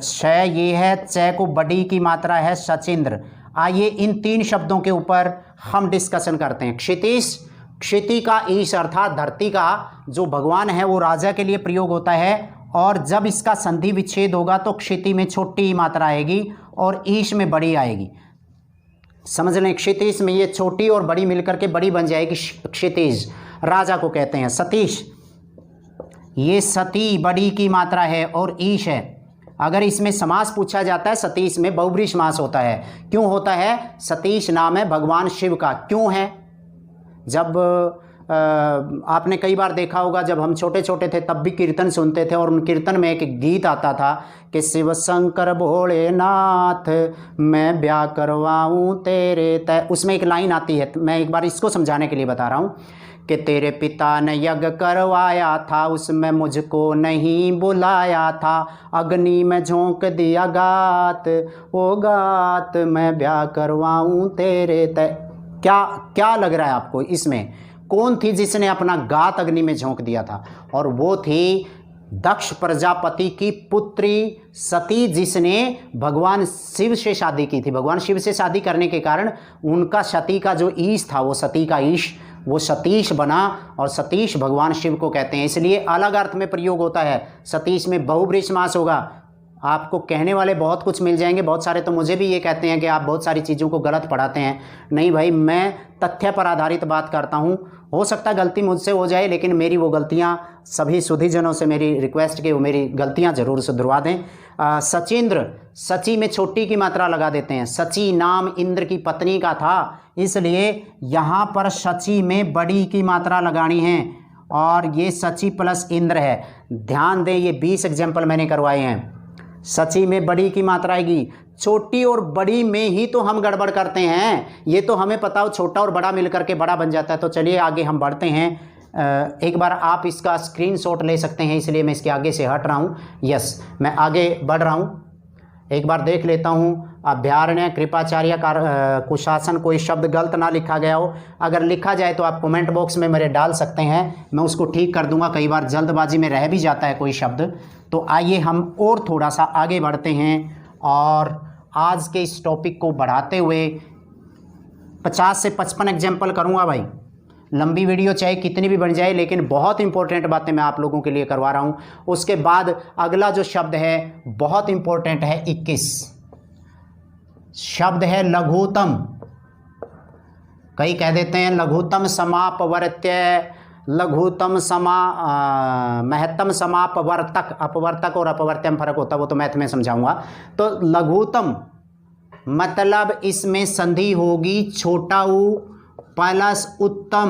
श ये है, च को बड़ी की मात्रा है सचिंद्र। आइए इन 3 शब्दों के ऊपर हम डिस्कशन करते हैं। क्षितीश, क्षिति का ईश अर्थात धरती का जो भगवान है वो राजा के लिए प्रयोग होता है, और जब इसका संधि विच्छेद होगा तो क्षिति में छोटी मात्रा आएगी और ईश में बड़ी आएगी। समझ लें, क्षितिज में ये छोटी और बड़ी मिलकर के बड़ी बन जाएगी, क्षितिज राजा को कहते हैं। सतीश, ये सती बड़ी की मात्रा है और ईश है। अगर इसमें समास पूछा जाता है, सतीश में बहुब्रीहि समास होता है। क्यों होता है? सतीश नाम है भगवान शिव का। क्यों है? जब आपने कई बार देखा होगा, जब हम छोटे छोटे थे तब भी कीर्तन सुनते थे, और उन कीर्तन में एक गीत आता था कि शिव शंकर भोलेनाथ मैं ब्याह करवाऊँ तेरे तय। उसमें एक लाइन आती है, मैं एक बार इसको समझाने के लिए बता रहा हूँ कि तेरे पिता ने यज्ञ करवाया था, उसमें मुझको नहीं बुलाया था, अग्नि में झोंक दिया गात, ओ गात मैं ब्याह करवाऊँ तेरे तय। क्या लग रहा है आपको इसमें? कौन थी जिसने अपना गात अग्नि में झोंक दिया था? और वो थी दक्ष प्रजापति की पुत्री सती, जिसने भगवान शिव से शादी की थी। भगवान शिव से शादी करने के कारण उनका सती का जो ईश था, वो सती का ईश वो सतीश बना, और सतीश भगवान शिव को कहते हैं। इसलिए अलग अर्थ में प्रयोग होता है। सतीश में बहुब्रीहि समास होगा। आपको कहने वाले बहुत कुछ मिल जाएंगे, बहुत सारे तो मुझे भी ये कहते हैं कि आप बहुत सारी चीज़ों को गलत पढ़ाते हैं। नहीं भाई, मैं तथ्य पर आधारित बात करता हूँ। हो सकता है गलती मुझसे हो जाए, लेकिन मेरी वो गलतियाँ, सभी सुधीजनों से मेरी रिक्वेस्ट कि वो मेरी गलतियाँ ज़रूर सुधरवा दें। सचिंद्र, सची में छोटी की मात्रा लगा देते हैं। सची नाम इंद्र की पत्नी का था, इसलिए यहाँ पर सची में बड़ी की मात्रा लगानी है, और ये सची प्लस इंद्र है। ध्यान दें, ये 20 एग्जाम्पल मैंने करवाए हैं। सची में बड़ी की मात्रा आएगी। छोटी और बड़ी में ही तो हम गड़बड़ करते हैं। ये तो हमें पता हो छोटा और बड़ा मिलकर के बड़ा बन जाता है। तो चलिए आगे हम बढ़ते हैं। एक बार आप इसका स्क्रीनशॉट ले सकते हैं, इसलिए मैं इसके आगे से हट रहा हूँ। यस, मैं आगे बढ़ रहा हूँ। एक बार देख लेता हूँ। अभ्यारण्य, कृपाचार्य, कुशासन, कोई शब्द गलत ना लिखा गया हो। अगर लिखा जाए तो आप कमेंट बॉक्स में मेरे डाल सकते हैं, मैं उसको ठीक कर दूंगा। कई बार जल्दबाजी में रह भी जाता है कोई शब्द। तो आइए हम और थोड़ा सा आगे बढ़ते हैं, और आज के इस टॉपिक को बढ़ाते हुए 50 से 55 एग्जाम्पल करूँगा भाई। लंबी वीडियो चाहे कितनी भी बन जाए, लेकिन बहुत इंपॉर्टेंट बातें मैं आप लोगों के लिए करवा रहा हूँ। उसके बाद अगला जो शब्द है बहुत इंपॉर्टेंट है, 21 शब्द है लघुतम। कई कह देते हैं लघुतम समापवर्त्य, लघुतम महत्तम समापवर्तक। अपवर्तक और अपवर्त्य में फर्क होता है, वो तो मैथ में समझाऊंगा। तो लघुतम मतलब इसमें संधि होगी छोटा ऊ प्लस उत्तम।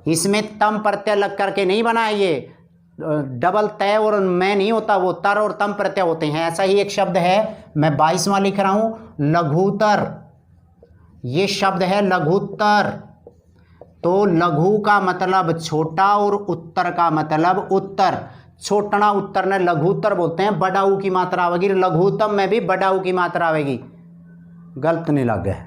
इसमें तम प्रत्यय लग करके नहीं बना है, ये डबल तय और मैं नहीं होता, वो तर और तम प्रत्यय होते हैं। ऐसा ही एक शब्द है, मैं 22वां लिख रहा हूं, लघुतर। ये शब्द है लघुतर। तो लघु का मतलब छोटा और उत्तर का मतलब उत्तर। छोटना उत्तर ने लघुतर बोलते हैं। बड़ाऊ की मात्रा आवेगी, लघुतम में भी बड़ाऊ की मात्रा आवेगी। गलत नहीं लग गया,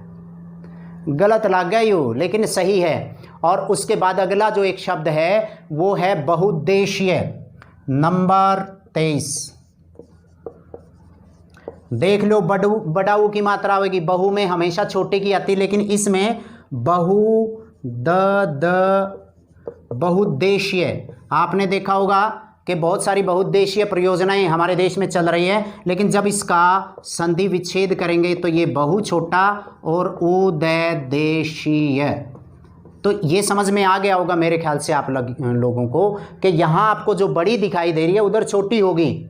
गलत लग गया यूँ, लेकिन सही है। और उसके बाद अगला जो एक शब्द है वो है बहुउद्देशीय, नंबर 23। देख लो, बड़ाऊ की मात्रा आवेगी। बहु में हमेशा छोटे की आती, लेकिन इसमें बहुउद्देशीय। आपने देखा होगा कि बहुत सारी बहुउद्देशीय परियोजनाएं हमारे देश में चल रही है, लेकिन जब इसका संधि विच्छेद करेंगे तो ये बहु छोटा और उद्देशीय। तो ये समझ में आ गया होगा मेरे ख्याल से आप लोगों को कि यहाँ आपको जो बड़ी दिखाई दे रही है उधर छोटी होगी।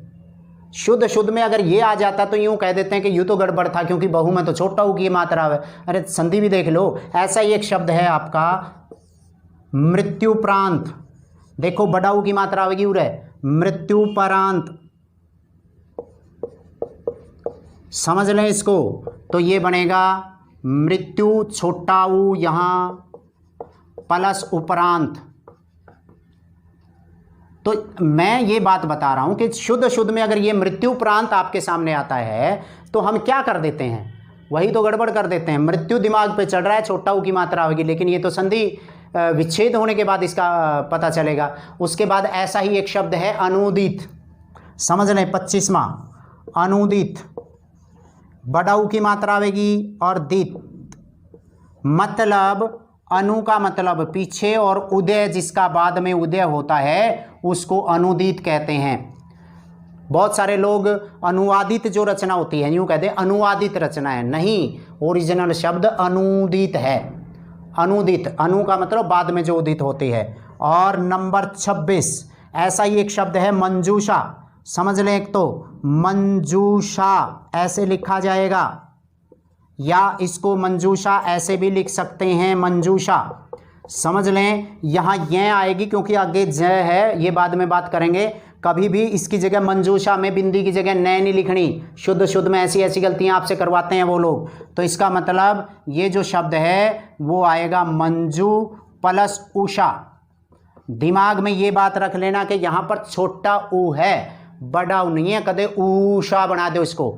शुद्ध शुद्ध में अगर ये आ जाता तो यूँ कह देते हैं कि यूँ तो गड़बड़ था, क्योंकि बहु में तो छोटा ऊ की मात्रा है। अरे संधि भी देख लो। ऐसा ही एक शब्द है आपका मृत्युपरांत। देखो बड़ा ऊ की मात्रा आएगी उरे, मृत्युपरांत। समझ लें इसको, तो ये बनेगा मृत्यु छोटा ऊ यहाँ प्लस उपरांत। तो मैं ये बात बता रहा हूं कि शुद्ध शुद्ध में अगर ये मृत्युपरांत आपके सामने आता है तो हम क्या कर देते हैं, वही तो गड़बड़ कर देते हैं। मृत्यु दिमाग पे चढ़ रहा है, छोटा ऊ की मात्रा होगी, लेकिन ये तो संधि विच्छेद होने के बाद इसका पता चलेगा। उसके बाद ऐसा ही एक शब्द है अनुदित। समझ लें 25वां अनुदित। बड़ा ऊ की मात्रा आएगी और दित, मतलब अनु का मतलब पीछे और उदय जिसका बाद में उदय होता है उसको अनुदित कहते हैं। बहुत सारे लोग अनुवादित जो रचना होती है यूँ कहते हैं अनुवादित रचना है, नहीं, ओरिजिनल शब्द अनुदित है। अनुदित, अनु का मतलब बाद में जो उदित होती है। और नंबर 26 ऐसा ही एक शब्द है मंजूषा। समझ लें, एक तो मंजूषा ऐसे लिखा जाएगा, या इसको मंजूषा ऐसे भी लिख सकते हैं, मंजूषा। समझ लें, यहाँ ये आएगी क्योंकि आगे ज है, ये बाद में बात करेंगे। कभी भी इसकी जगह मंजूषा में बिंदी की जगह नए नहीं लिखनी। शुद्ध शुद्ध में ऐसी ऐसी गलतियाँ आपसे करवाते हैं वो लोग। तो इसका मतलब ये जो शब्द है वो आएगा मंजू प्लस उषा। दिमाग में ये बात रख लेना कि यहाँ पर छोटा ऊ है, बड़ा ऊ नहीं है। कदे ऊषा बना दो इसको,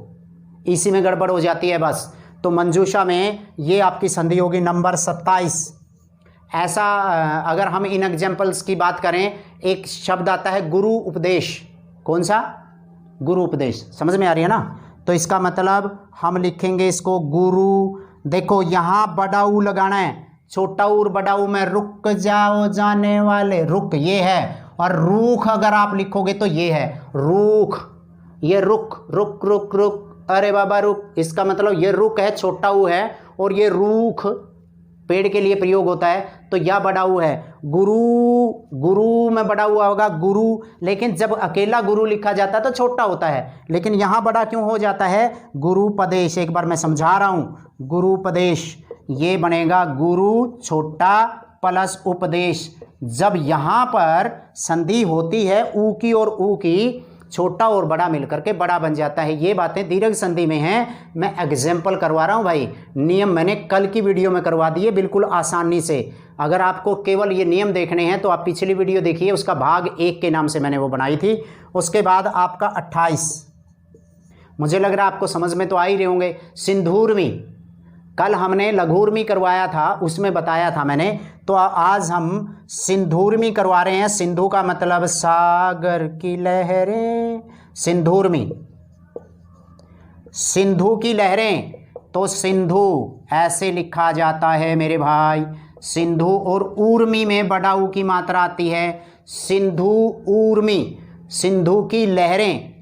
इसी में गड़बड़ हो जाती है बस। तो मंजूषा में ये आपकी संधि होगी नंबर 27। ऐसा अगर हम इन एग्जाम्पल्स की बात करें, एक शब्द आता है गुरु उपदेश। कौन सा? गुरु उपदेश। समझ में आ रही है ना? तो इसका मतलब हम लिखेंगे इसको गुरु। देखो यहाँ बड़ा ऊ लगाना है, छोटा ऊ और बड़ा ऊ में रुक जाओ जाने वाले, रुक ये है, और रूख अगर आप लिखोगे तो ये है रूख। ये रुक रुक रुक रुक, अरे बाबा रुक, इसका मतलब ये रुक है, छोटा ऊ है, और ये रूख पेड़ के लिए प्रयोग होता है, तो यह बड़ा ऊ है। गुरु, गुरु में बड़ा हुआ होगा गुरु, लेकिन जब अकेला गुरु लिखा जाता है तो छोटा होता है, लेकिन यहाँ बड़ा क्यों हो जाता है? गुरुपदेश। एक बार मैं समझा रहा हूँ, गुरुपदेश ये बनेगा गुरु छोटा प्लस उपदेश। जब यहाँ पर संधि होती है ऊ की और ऊ की, छोटा और बड़ा मिलकर के बड़ा बन जाता है। ये बातें दीर्घ संधि में हैं, मैं एग्जाम्पल करवा रहा हूँ भाई। नियम मैंने कल की वीडियो में करवा दिए बिल्कुल आसानी से। अगर आपको केवल ये नियम देखने हैं तो आप पिछली वीडियो देखिए, उसका भाग 1 के नाम से मैंने वो बनाई थी। उसके बाद आपका 28, मुझे लग रहा है आपको समझ में तो आ ही रहे होंगे। सिंधूरमी, कल हमने लघुर्मी करवाया था, उसमें बताया था मैंने, तो आज हम सिंधूरमी करवा रहे हैं। सिंधु का मतलब सागर की लहरें, सिंधूरमी, सिंधु की लहरें। तो सिंधु ऐसे लिखा जाता है मेरे भाई, सिंधु। और ऊर्मी में बड़ा ऊ की मात्रा आती है, सिंधु ऊर्मी, सिंधु की लहरें।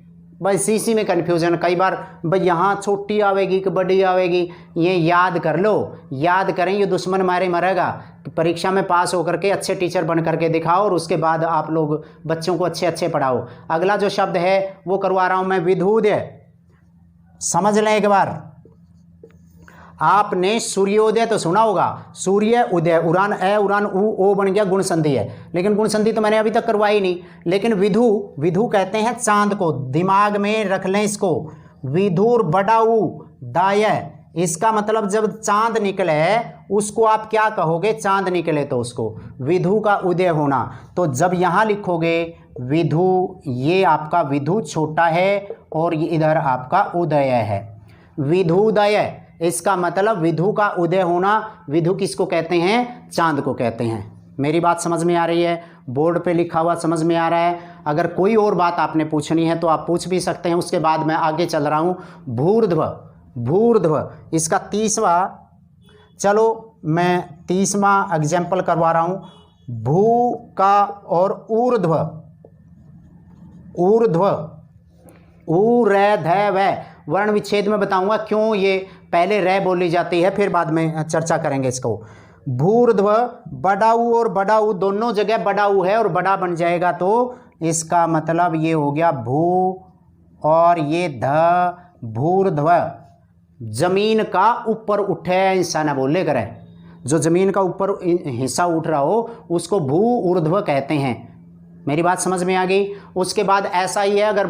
बस इसी में कन्फ्यूजन कई बार, भाई यहाँ छोटी आवेगी कि बड़ी आवेगी, ये याद कर लो। याद करें, ये दुश्मन मारे मरेगा। परीक्षा में पास होकर के अच्छे टीचर बन करके दिखाओ, और उसके बाद आप लोग बच्चों को अच्छे अच्छे पढ़ाओ। अगला जो शब्द है वो करवा रहा हूँ मैं, विधुदय। समझ लें एक बार, आपने सूर्योदय तो सुना होगा, सूर्य उदय, उड़ान ए उड़ान ओ बन गया, गुण संधि है, लेकिन गुण संधि तो मैंने अभी तक करवाई नहीं। लेकिन विधु, विधु कहते हैं चांद को, दिमाग में रख लें इसको। विधुर बड़ा ऊ दाय, इसका मतलब जब चांद निकले उसको आप क्या कहोगे? चांद निकले तो उसको विधु का उदय होना। तो जब यहाँ लिखोगे विधु, ये आपका विधु छोटा है और ये इधर आपका उदय है, विधुदय। इसका मतलब विधु का उदय होना। विधु किसको कहते हैं? चांद को कहते हैं। मेरी बात समझ में आ रही है? बोर्ड पे लिखा हुआ समझ में आ रहा है? अगर कोई और बात आपने पूछनी है तो आप पूछ भी सकते हैं। उसके बाद मैं आगे चल रहा हूँ। भूर्ध्व, भूर्ध्व इसका 30वां, चलो मैं 30वां एग्जाम्पल करवा रहा हूँ। भू का और ऊर्ध्व, ऊर्ध्व, ऊ रे ध व, वर्ण विच्छेद में बताऊंगा क्यों ये पहले रे बोली जाती है, फिर बाद में चर्चा करेंगे इसको। भूर्ध्व बड़ा ऊ और बड़ा ऊ दोनों जगह बड़ा ऊ है और बड़ा बन जाएगा, तो इसका मतलब ये हो गया भू और ये ध, भूर्ध्व जमीन का ऊपर उठे हिस्सा ना बोले करे, जो जमीन का ऊपर हिस्सा उठ रहा हो उसको भू ऊर्ध्व कहते हैं। मेरी बात समझ में आ गई। उसके बाद ऐसा ही है, अगर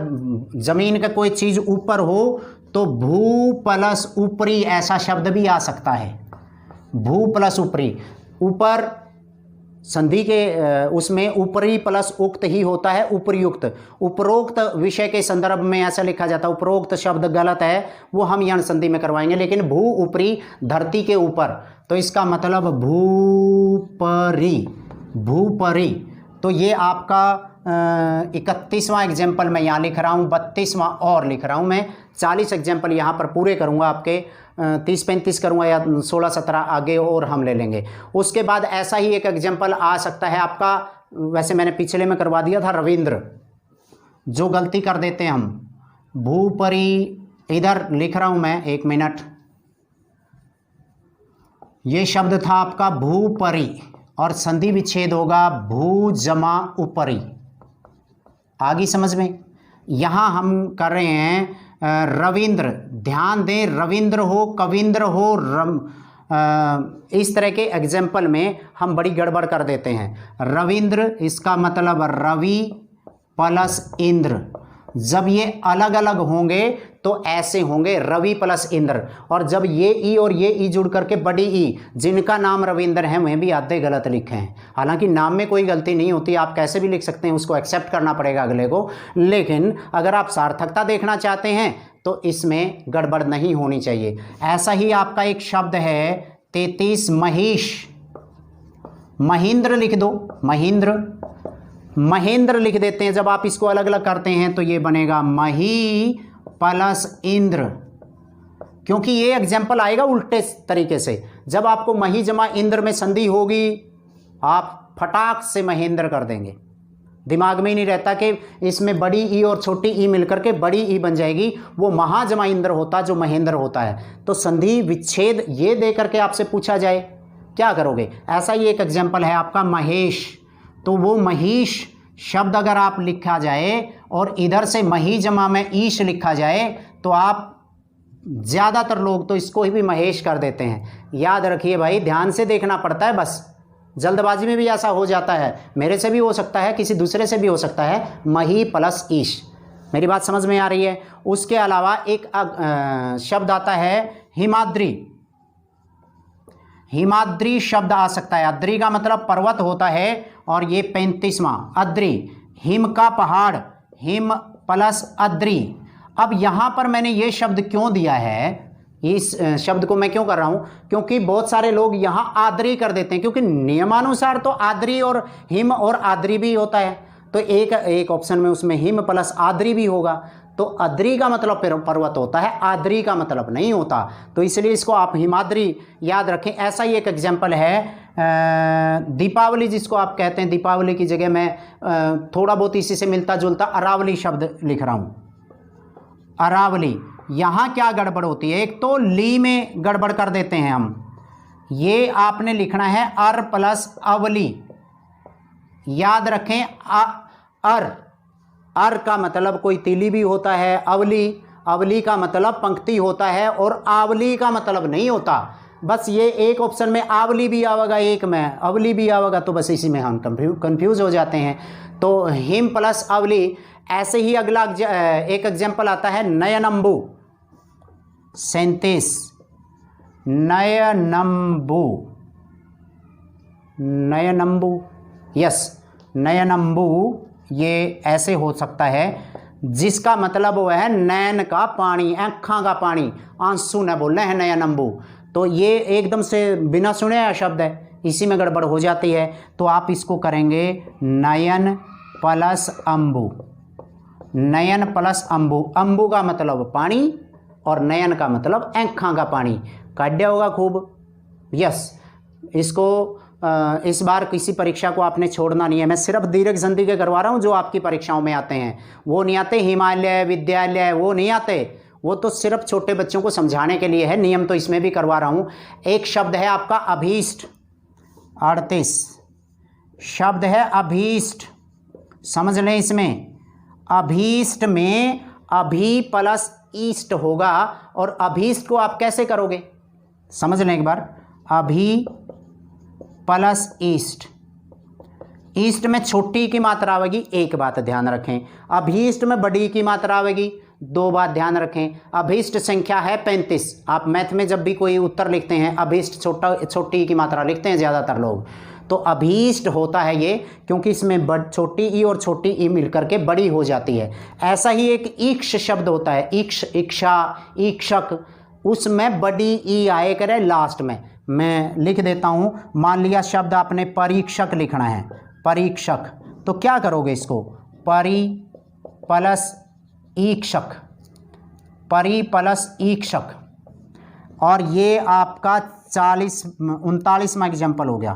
जमीन का कोई चीज ऊपर हो तो भू प्लस ऊपरी ऐसा शब्द भी आ सकता है। भू प्लस ऊपरी, ऊपर संधि के उसमें ऊपरी प्लस उक्त ही होता है, उपरयुक्त। उपरोक्त विषय के संदर्भ में ऐसा लिखा जाता है, उपरोक्त शब्द गलत है, वो हम यण संधि में करवाएंगे। लेकिन भू ऊपरी, धरती के ऊपर, तो इसका मतलब भूपरी, भूपरी। तो ये आपका 31वां एग्जाम्पल मैं यहाँ लिख रहा हूँ, 32वां और लिख रहा हूँ मैं। 40 एग्जाम्पल यहाँ पर पूरे करूँगा, आपके 30-35 करूँगा या 16-17 आगे और हम ले लेंगे। उसके बाद ऐसा ही एक एग्जाम्पल आ सकता है आपका, वैसे मैंने पिछले में करवा दिया था, रविंद्र। जो गलती कर देते हैं हम, भूपरी इधर लिख रहा हूँ मैं, 1 मिनट। ये शब्द था आपका भूपरी और संधि विच्छेद होगा भू जमा ऊपरी। आगे समझ में। यहाँ हम कर रहे हैं रविंद्र, ध्यान दें, रविंद्र हो, कविंद्र हो, इस तरह के एग्जाम्पल में हम बड़ी गड़बड़ कर देते हैं। रविंद्र, इसका मतलब रवि प्लस इंद्र। जब ये अलग अलग होंगे तो ऐसे होंगे, रवि प्लस इंद्र। और जब ये ई और ये ई जुड़ करके बड़ी ई, जिनका नाम रविंद्र है, वह भी आधे गलत लिखे हैं। हालांकि नाम में कोई गलती नहीं होती, आप कैसे भी लिख सकते हैं, उसको एक्सेप्ट करना पड़ेगा अगले को। लेकिन अगर आप सार्थकता देखना चाहते हैं तो इसमें गड़बड़ नहीं होनी चाहिए। ऐसा ही आपका एक शब्द है 33, महिष। महेंद्र लिख दो, महेंद्र, महेंद्र लिख देते हैं। जब आप इसको अलग अलग करते हैं तो ये बनेगा मही प्लस इंद्र, क्योंकि ये एग्जाम्पल आएगा उल्टे तरीके से। जब आपको मही जमा इंद्र में संधि होगी, आप फटाक से महेंद्र कर देंगे। दिमाग में ही नहीं रहता कि इसमें बड़ी ई और छोटी ई मिलकर के बड़ी ई बन जाएगी, वो महाजमा इंद्र होता जो महेंद्र होता है। तो संधि विच्छेद ये दे करके आपसे पूछा जाए, क्या करोगे? ऐसा ही एक एग्जाम्पल है आपका महेश। तो वो महिष शब्द अगर आप लिखा जाए और इधर से मही जमा में ईश लिखा जाए तो आप, ज़्यादातर लोग तो इसको ही भी महेश कर देते हैं। याद रखिए भाई, ध्यान से देखना पड़ता है, बस जल्दबाजी में भी ऐसा हो जाता है। मेरे से भी हो सकता है, किसी दूसरे से भी हो सकता है। मही प्लस ईश, मेरी बात समझ में आ रही है? उसके अलावा एक शब्द आता है हिमाद्री। हिमाद्री शब्द आ सकता है। अद्री का मतलब पर्वत होता है, और ये 35वां अद्री, हिम का पहाड़, हिम प्लस अद्री। अब यहाँ पर मैंने ये शब्द क्यों दिया है, इस शब्द को मैं क्यों कर रहा हूँ, क्योंकि बहुत सारे लोग यहाँ आद्री कर देते हैं, क्योंकि नियमानुसार तो आद्री और हिम और आद्री भी होता है। तो एक ऑप्शन में उसमें हिम प्लस आद्री भी होगा, तो अद्री का मतलब पर्वत होता है, आद्री का मतलब नहीं होता। तो इसलिए इसको आप हिमाद्री याद रखें। ऐसा ही एक एग्जाम्पल है दीपावली, जिसको आप कहते हैं, दीपावली की जगह मैं थोड़ा बहुत इसी से मिलता जुलता अरावली शब्द लिख रहा हूँ। अरावली, यहाँ क्या गड़बड़ होती है, एक तो ली में गड़बड़ कर देते हैं हम। ये आपने लिखना है अर प्लस अवली, याद रखें। अर का मतलब कोई तिली भी होता है, अवली का मतलब पंक्ति होता है, और आवली का मतलब नहीं होता। बस ये एक ऑप्शन में आवली भी आवेगा, एक में अवली भी आवेगा, तो बस इसी में हम कंफ्यूज हो जाते हैं। तो हिम प्लस अवली। ऐसे ही अगला एक एग्जाम्पल आता है नयनम्बू, 37 नयनम्बू, नयनम्बू, यस नयनम्बू। ये ऐसे हो सकता है, जिसका मतलब वह है नैन का पानी, आँखों का पानी, आंसू न बोल रहे हैं नयनम्बू। तो ये एकदम से बिना सुने आया शब्द है, इसी में गड़बड़ हो जाती है। तो आप इसको करेंगे नयन प्लस अम्बू, नयन प्लस अम्बू। अम्बू का मतलब पानी और नयन का मतलब आँखों का पानी। काढ़ा होगा खूब, यस। इसको इस बार किसी परीक्षा को आपने छोड़ना नहीं है। मैं सिर्फ दीर्घ संधि के करवा रहा हूँ जो आपकी परीक्षाओं में आते हैं, वो नहीं आते। हिमालय, विद्यालय, वो नहीं आते, वो तो सिर्फ छोटे बच्चों को समझाने के लिए है। नियम तो इसमें भी करवा रहा हूँ। एक शब्द है आपका अभीष्ट, 38 शब्द है अभीष्ट। समझ लें, इसमें अभीष्ट में अभी प्लस ईस्ट होगा, और अभीष्ट को आप कैसे करोगे, समझ लें एक बार। अभी प्लस ईस्ट, ईस्ट में छोटी की मात्रा आवेगी, एक बात ध्यान रखें। अभीष्ट में बड़ी की मात्रा आवेगी, दो बात ध्यान रखें। अभीष्ट संख्या है 35। आप मैथ में जब भी कोई उत्तर लिखते हैं अभीष्ट छोटी की मात्रा लिखते हैं ज़्यादातर लोग, तो अभीष्ट होता है ये, क्योंकि इसमें छोटी ई और छोटी ई मिलकर के बड़ी हो जाती है। ऐसा ही एक ईक्ष शब्द होता है, ईक्ष, इच्छा, ईक्षक, उसमें बड़ी ई आए करे लास्ट में। मैं लिख देता हूँ, मान लिया शब्द आपने परीक्षक लिखना है, परीक्षक, तो क्या करोगे इसको, परी प्लस ईक्षक, परी प्लस ईक्षक, और ये आपका 39वां एग्जाम्पल हो गया।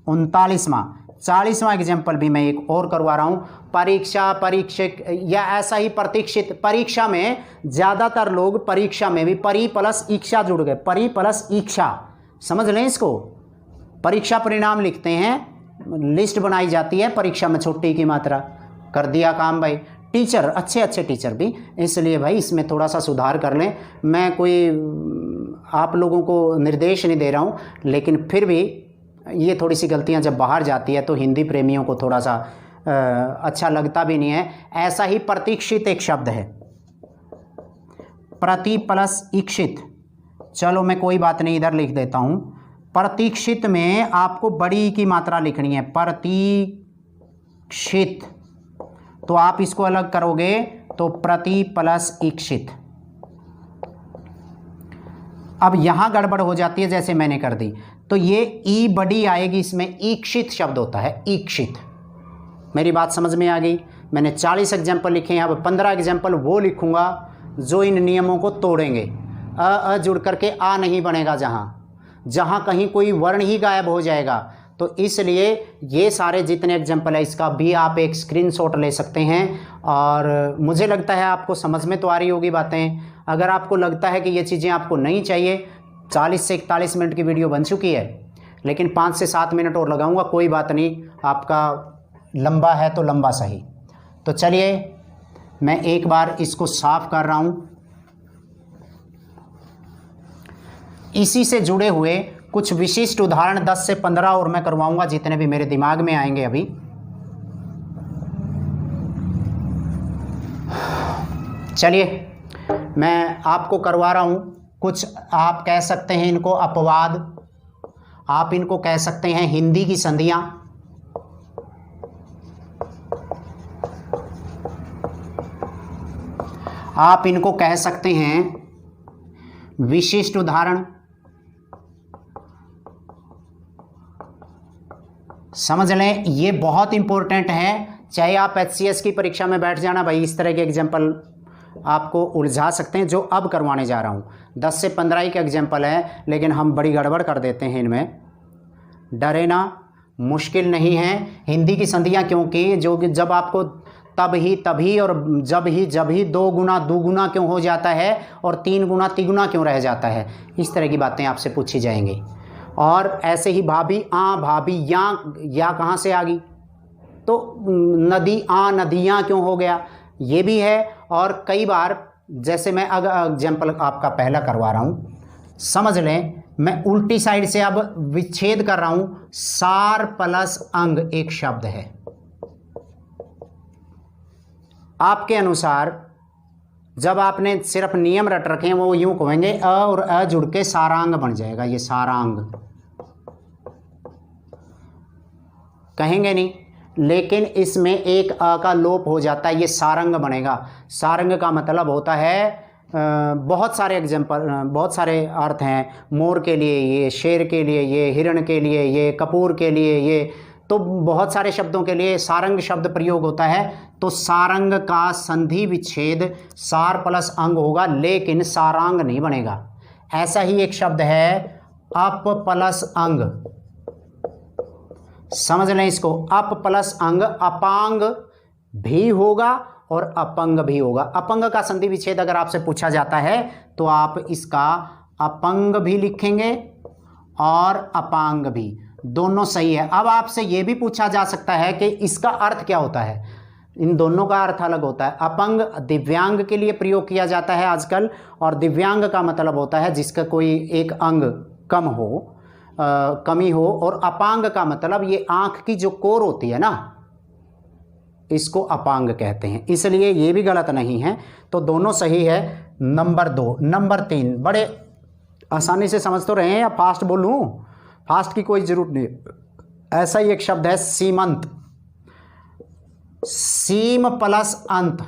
40वां एग्जाम्पल भी मैं एक और करवा रहा हूँ, परीक्षा, परीक्षक, या ऐसा ही प्रतीक्षित। परीक्षा में ज़्यादातर लोग परीक्षा में भी परी प्लस ईक्षा जुड़ गए, परी प्लस ईक्षा, समझ लें इसको। परीक्षा परिणाम लिखते हैं, लिस्ट बनाई जाती है, परीक्षा में छोटी की मात्रा, कर दिया काम भाई। टीचर, अच्छे अच्छे टीचर भी, इसलिए भाई इसमें थोड़ा सा सुधार कर लें। मैं कोई आप लोगों को निर्देश नहीं दे रहा हूँ, लेकिन फिर भी ये थोड़ी सी गलतियाँ जब बाहर जाती है तो हिंदी प्रेमियों को थोड़ा सा अच्छा लगता भी नहीं है। ऐसा ही प्रतीक्षित एक शब्द है, प्रति प्लस इक्षित, चलो मैं कोई बात नहीं इधर लिख देता हूँ। प्रतीक्षित में आपको बड़ी की मात्रा लिखनी है, प्रतीक्षित, तो आप इसको अलग करोगे तो प्रति प्लस इक्षित। अब यहां गड़बड़ हो जाती है, जैसे मैंने कर दी, तो ये ई बड़ी आएगी, इसमें ईक्षित शब्द होता है, ईक्षित। मेरी बात समझ में आ गई। मैंने 40 एग्जाम्पल लिखे हैं, अब 15 एग्जाम्पल वो लिखूंगा जो इन नियमों को तोड़ेंगे। अ जुड़ करके आ नहीं बनेगा, जहाँ कहीं कोई वर्ण ही गायब हो जाएगा। तो इसलिए ये सारे जितने एग्जाम्पल है इसका भी आप एक स्क्रीनशॉट ले सकते हैं, और मुझे लगता है आपको समझ में तो आ रही होगी बातें। अगर आपको लगता है कि ये चीज़ें आपको नहीं चाहिए, 40 से 41 मिनट की वीडियो बन चुकी है, लेकिन 5 से 7 मिनट और लगाऊंगा, कोई बात नहीं, आपका लंबा है तो लंबा सही। तो चलिए मैं एक बार इसको साफ कर रहा हूँ। इसी से जुड़े हुए कुछ विशिष्ट उदाहरण 10 से 15 और मैं करवाऊंगा, जितने भी मेरे दिमाग में आएंगे अभी। चलिए मैं आपको करवा रहा हूं कुछ, आप कह सकते हैं इनको अपवाद, आप इनको कह सकते हैं हिंदी की संधियां, आप इनको कह सकते हैं विशिष्ट उदाहरण। समझ लें, ये बहुत इंपॉर्टेंट है। चाहे आप HCS की परीक्षा में बैठ जाना भाई, इस तरह के एग्जाम्पल आपको उलझा सकते हैं, जो अब करवाने जा रहा हूँ। 10 से 15 ही के एग्जाम्पल है, लेकिन हम बड़ी गड़बड़ कर देते हैं इनमें। डरे ना, मुश्किल नहीं है हिंदी की संधियाँ, क्योंकि जो जब आपको तब ही तभी और जब ही 2 गुना दुगुना क्यों हो जाता है और 3 गुना तिगुना क्यों रह जाता है, इस तरह की बातें आपसे पूछी जाएंगी। और ऐसे ही भाभी, भाभी, या कहाँ से आ गई, तो नदी, नदियाँ क्यों हो गया, ये भी है। और कई बार, जैसे मैं एग्जाम्पल आपका पहला करवा रहा हूँ, समझ लें, मैं उल्टी साइड से अब विच्छेद कर रहा हूँ। सार प्लस अंग एक शब्द है, आपके अनुसार जब आपने सिर्फ नियम रट रखे हैं, वो यूं कहेंगे अ और अ जुड़ के सारांग बन जाएगा, ये सारांग कहेंगे नहीं, लेकिन इसमें एक अ का लोप हो जाता है, ये सारंग बनेगा। सारंग का मतलब होता है बहुत सारे एग्जाम्पल, बहुत सारे अर्थ हैं। मोर के लिए ये, शेर के लिए ये, हिरण के लिए ये, कपूर के लिए ये, तो बहुत सारे शब्दों के लिए सारंग शब्द प्रयोग होता है। तो सारंग का संधि विच्छेद सार प्लस अंग होगा, लेकिन सारांग नहीं बनेगा। ऐसा ही एक शब्द है अप प्लस अंग, समझ लें इसको, अप प्लस अंग, अपांग भी होगा और अपंग भी होगा। अपंग का संधि विच्छेद अगर आपसे पूछा जाता है तो आप इसका अपंग भी लिखेंगे और अपांग भी। दोनों सही है। अब आपसे ये भी पूछा जा सकता है कि इसका अर्थ क्या होता है। इन दोनों का अर्थ अलग होता है। अपंग दिव्यांग के लिए प्रयोग किया जाता है आजकल, और दिव्यांग का मतलब होता है जिसका कोई एक अंग कम हो, कमी हो, और अपांग का मतलब ये आंख की जो कोर होती है ना, इसको अपांग कहते हैं, इसलिए ये भी गलत नहीं है। तो दोनों सही है। नंबर 2। नंबर 3 बड़े आसानी से समझ तो रहे हैं, या फास्ट बोलूं? फास्ट की कोई जरूरत नहीं। ऐसा ही एक शब्द है सीमंत, सीम प्लस अंत,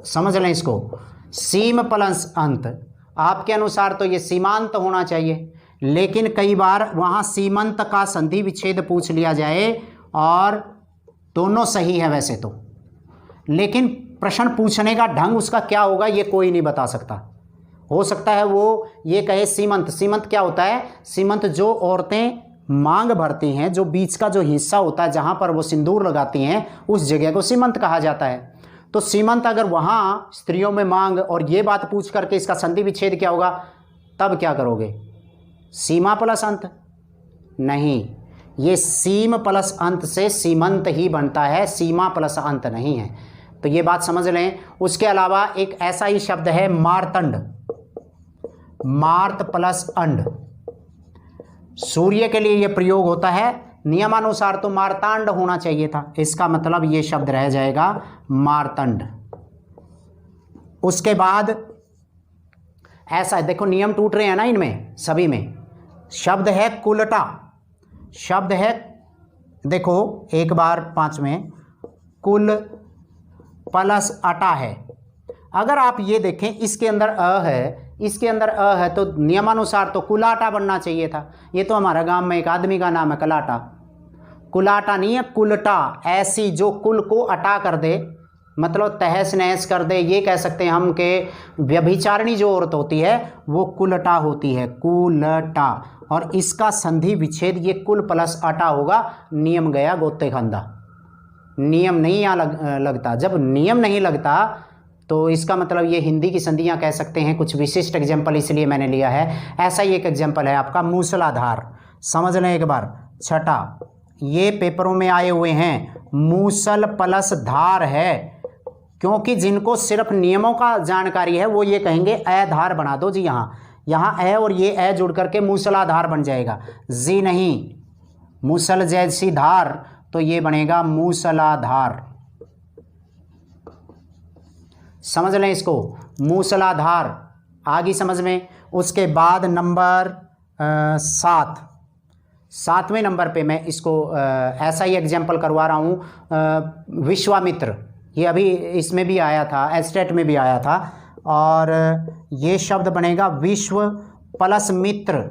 समझ लें इसको, सीम प्लस अंत। आपके अनुसार तो ये सीमांत होना चाहिए, लेकिन कई बार वहाँ सीमंत का संधि विच्छेद पूछ लिया जाए, और दोनों सही है वैसे तो, लेकिन प्रश्न पूछने का ढंग उसका क्या होगा ये कोई नहीं बता सकता। हो सकता है वो ये कहे सीमंत। सीमंत क्या होता है? सीमंत जो औरतें मांग भरती हैं, जो बीच का जो हिस्सा होता है जहाँ पर वो सिंदूर लगाती हैं, उस जगह को सीमंत कहा जाता है। तो सीमंत अगर वहाँ स्त्रियों में मांग और ये बात पूछ करके इसका संधि विच्छेद क्या होगा, तब क्या करोगे? सीमा प्लस अंत? नहीं, ये सीम प्लस अंत से सीमंत ही बनता है, सीमा प्लस अंत नहीं है। तो ये बात समझ लें। उसके अलावा एक ऐसा ही शब्द है मार्तंड, मार्त प्लस अंड। सूर्य के लिए यह प्रयोग होता है, नियमानुसार तो मार्तांड होना चाहिए था, इसका मतलब ये शब्द रह जाएगा मार्तंड। उसके बाद ऐसा देखो, नियम टूट रहे हैं ना इनमें सभी में। शब्द है कुलटा, शब्द है देखो एक बार 5 में, कुल प्लस अटा है। अगर आप ये देखें इसके अंदर अ है, इसके अंदर अ है, तो नियमानुसार तो कुलाटा बनना चाहिए था। ये तो हमारा गांव में एक आदमी का नाम है कलाटा। कुलाटा नहीं है, कुलटा। ऐसी जो कुल को अटा कर दे, मतलब तहस नहस कर दे, ये कह सकते हैं हम के व्यभिचारिणी जो औरत होती है वो कुलटा होती है, कुलटा। और इसका संधि विच्छेद ये कुल प्लस अटा होगा। नियम गया गोते खंदा। नियम नहीं यहाँ लगता। जब नियम नहीं लगता तो इसका मतलब ये हिंदी की संधियाँ कह सकते हैं। कुछ विशिष्ट एग्जाम्पल इसलिए मैंने लिया है। ऐसा ही एक एग्जाम्पल है आपका मूसलाधार, समझ लें एक बार। छठा, ये पेपरों में आए हुए हैं, मूसल प्लस धार है, क्योंकि जिनको सिर्फ नियमों का जानकारी है वो ये कहेंगे अधार बना दो जी। यहाँ ए और ये ए जुड़ करके मूसलाधार बन जाएगा। जी नहीं, मूसल जैसी धार, तो ये बनेगा मूसलाधार। समझ लें इसको, मूसलाधार। आगे समझ में। उसके बाद नंबर 7, 7वें नंबर पे मैं इसको ऐसा ही एग्जाम्पल करवा रहा हूँ। विश्वामित्र, ये अभी इसमें भी आया था, एस्टेट में भी आया था, और ये शब्द बनेगा विश्व प्लस मित्र।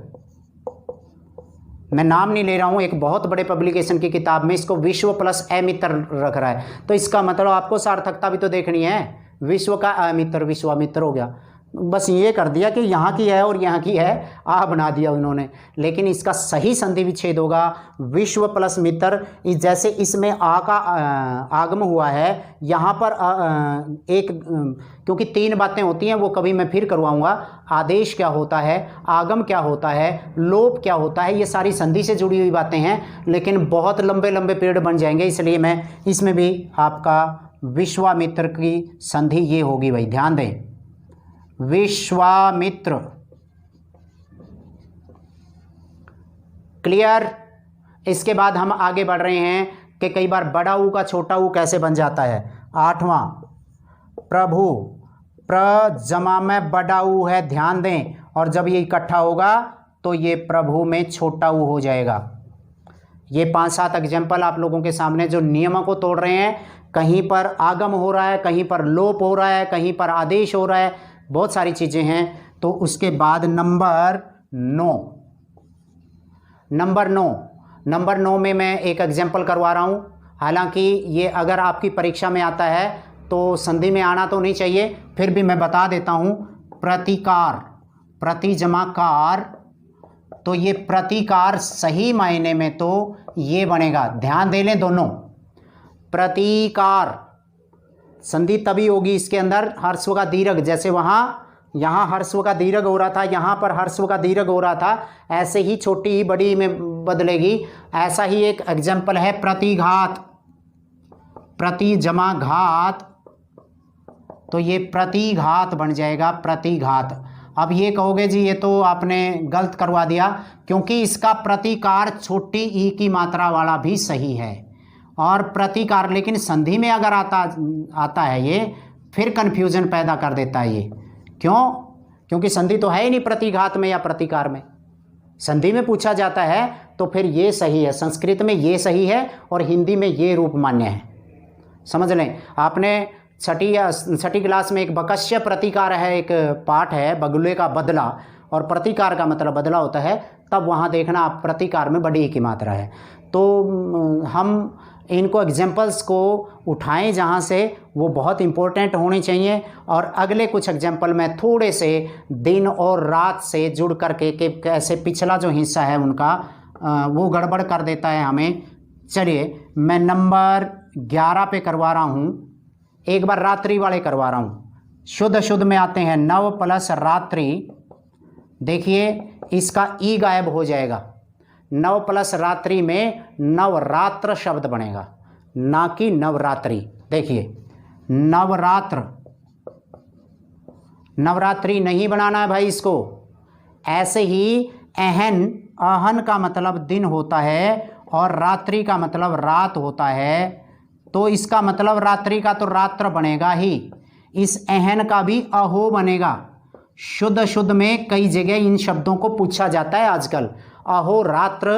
मैं नाम नहीं ले रहा हूँ, एक बहुत बड़े पब्लिकेशन की किताब में इसको विश्व प्लस अमित्र रख रहा है। तो इसका मतलब आपको सार्थकता भी तो देखनी है। विश्व का अमित्र विश्वामित्र हो गया। बस ये कर दिया कि यहाँ की है और यहाँ की है, आ बना दिया उन्होंने। लेकिन इसका सही संधि विच्छेद होगा विश्व प्लस मित्र। जैसे इसमें आ का आगम हुआ है, यहाँ पर एक, क्योंकि 3 बातें होती हैं, वो कभी मैं फिर करवाऊंगा। आदेश क्या होता है, आगम क्या होता है, लोप क्या होता है, ये सारी संधि से जुड़ी हुई बातें हैं, लेकिन बहुत लंबे लंबे पीरियड बन जाएंगे, इसलिए मैं इसमें भी आपका विश्वामित्र की संधि ये होगी भाई, ध्यान दें, विश्वामित्र। क्लियर। इसके बाद हम आगे बढ़ रहे हैं कि कई बार बड़ा ऊ का छोटा ऊ कैसे बन जाता है। 8वां, प्रभु, प्र जमा में बड़ा ऊ है, ध्यान दें, और जब ये इकट्ठा होगा तो ये प्रभु में छोटा ऊ हो जाएगा। ये 5-7 एग्जाम्पल आप लोगों के सामने जो नियमों को तोड़ रहे हैं। कहीं पर आगम हो रहा है, कहीं पर लोप हो रहा है, कहीं पर आदेश हो रहा है, बहुत सारी चीज़ें हैं। तो उसके बाद नंबर 9, नंबर 9 में मैं एक एग्जाम्पल करवा रहा हूँ। हालांकि ये अगर आपकी परीक्षा में आता है तो संधि में आना तो नहीं चाहिए, फिर भी मैं बता देता हूँ। प्रतिकार, प्रति जमा कार, तो ये प्रतिकार सही मायने में तो ये बनेगा, ध्यान दे लें दोनों। प्रतिकार संधि तभी होगी इसके अंदर हर्स्व का दीर्घ, जैसे यहाँ हर्स्व का दीर्घ हो रहा था, यहाँ पर हर्स्व का दीर्घ हो रहा था, ऐसे ही छोटी ही बड़ी में बदलेगी। ऐसा ही एक एग्जाम्पल है प्रतिघात, प्रति जमा घात, तो ये प्रतिघात बन जाएगा प्रतिघात। अब ये कहोगे जी ये तो आपने गलत करवा दिया, क्योंकि इसका प्रतिकार छोटी ई की मात्रा वाला भी सही है और प्रतिकार, लेकिन संधि में अगर आता है ये फिर कन्फ्यूजन पैदा कर देता है ये। क्यों? क्योंकि संधि तो है ही नहीं प्रतिघात में या प्रतिकार में। संधि में पूछा जाता है तो फिर ये सही है, संस्कृत में ये सही है और हिंदी में ये रूप मान्य है। समझ लें, आपने छठी क्लास में एक बकश्य प्रतिकार है, एक पाठ है बगुले का बदला, और प्रतिकार का मतलब बदला होता है, तब वहाँ देखना आप प्रतिकार में बड़ी की मात्रा है। तो हम इनको एग्जाम्पल्स को उठाएं जहाँ से वो बहुत इम्पोर्टेंट होने चाहिए, और अगले कुछ एग्जाम्पल में थोड़े से दिन और रात से जुड़ करके कि कैसे पिछला जो हिस्सा है उनका वो गड़बड़ कर देता है हमें। चलिए मैं नंबर 11 पे करवा रहा हूँ, एक बार रात्रि वाले करवा रहा हूँ। शुद्ध शुद्ध में आते हैं, नव प्लस रात्रि, देखिए इसका ई गायब हो जाएगा। नव प्लस रात्रि में नवरात्र शब्द बनेगा, ना कि नवरात्रि। देखिए नवरात्र, नवरात्रि नहीं बनाना है भाई इसको। ऐसे ही अहन, अहन का मतलब दिन होता है और रात्रि का मतलब रात होता है, तो इसका मतलब रात्रि का तो रात्र बनेगा ही, इस अहन का भी अहो बनेगा। शुद्ध शुद्ध में कई जगह इन शब्दों को पूछा जाता है आजकल। अहो रात्र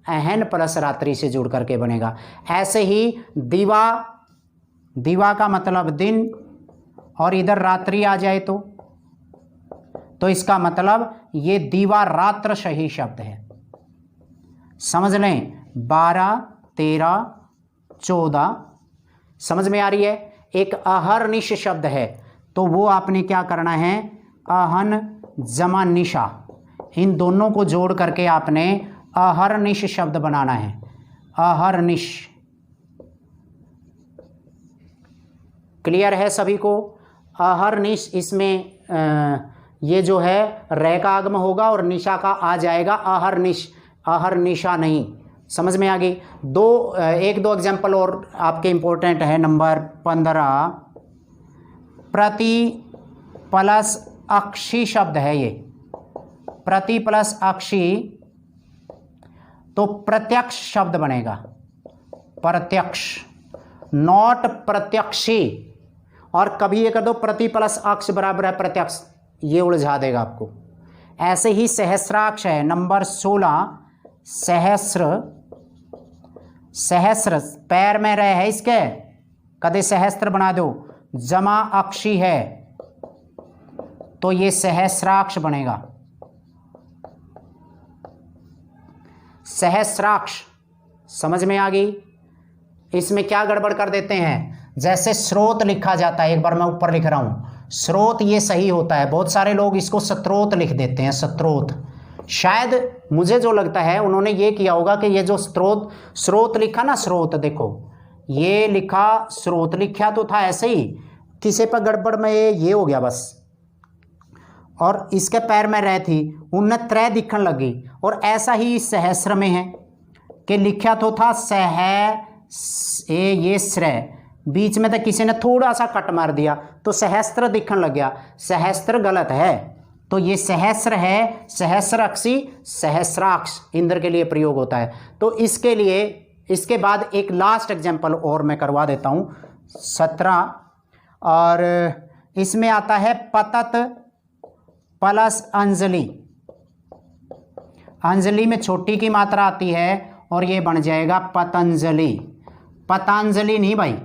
अहन प्लस रात्रि से जुड़ करके बनेगा। ऐसे ही दिवा, दिवा का मतलब दिन और इधर रात्रि आ जाए तो इसका मतलब ये दीवा रात्र सही शब्द है। समझ लें, 12, 13, 14 समझ में आ रही है। एक अहर्निश शब्द है तो वो आपने क्या करना है, अहन जमा निशा, इन दोनों को जोड़ करके आपने अहर्निश शब्द बनाना है। अहर्निश, क्लियर है सभी को? अहर्निश, इसमें ये जो है रे का आगम होगा और निशा का आ जाएगा अहर्निश, अहर्निशा नहीं। समझ में आ गई? एक दो एग्जाम्पल और आपके इम्पोर्टेंट है। नंबर 15, प्रति प्लस अक्षी शब्द है ये, प्रति प्लस अक्षी, तो प्रत्यक्ष शब्द बनेगा, प्रत्यक्ष, नॉट प्रत्यक्षी। और कभी ये कर दो प्रति प्लस अक्ष बराबर है प्रत्यक्ष, ये उलझा देगा आपको। ऐसे ही सहस्राक्ष है, नंबर 16, सहस्र, सहस्र पैर में रहे है इसके, कदे सहस्त्र बना दो, जमा अक्षी है तो ये सहस्राक्ष बनेगा, सहस्राक्ष। समझ में आ गई? इसमें क्या गड़बड़ कर देते हैं, जैसे स्रोत लिखा जाता है, एक बार मैं ऊपर लिख रहा हूं स्रोत, ये सही होता है, बहुत सारे लोग इसको स्त्रोत लिख देते हैं, स्त्रोत। शायद मुझे जो लगता है उन्होंने ये किया होगा कि ये जो स्रोत लिखा ना, स्रोत, देखो ये लिखा, स्रोत लिखा तो था ऐसे ही, किसी पर गड़बड़ में ये हो गया बस, और इसके पैर में रह थी, उनने त्रय दिखने लगी। और ऐसा ही सहस्र में है कि लिखा तो था ये श्रय, बीच में तो किसी ने थोड़ा सा कट मार दिया तो सहस्त्र दिखने लग गया, सहस्त्र गलत है, तो ये सहस्र है, सहस्राक्षी, सहस्राक्ष इंद्र के लिए प्रयोग होता है। तो इसके लिए, इसके बाद एक लास्ट एग्जाम्पल और मैं करवा देता हूँ, 17, और इसमें आता है पतत प्लस अंजलि। अंजलि में छोटी की मात्रा आती है और ये बन जाएगा पतंजलि, पतंजलि नहीं भाई।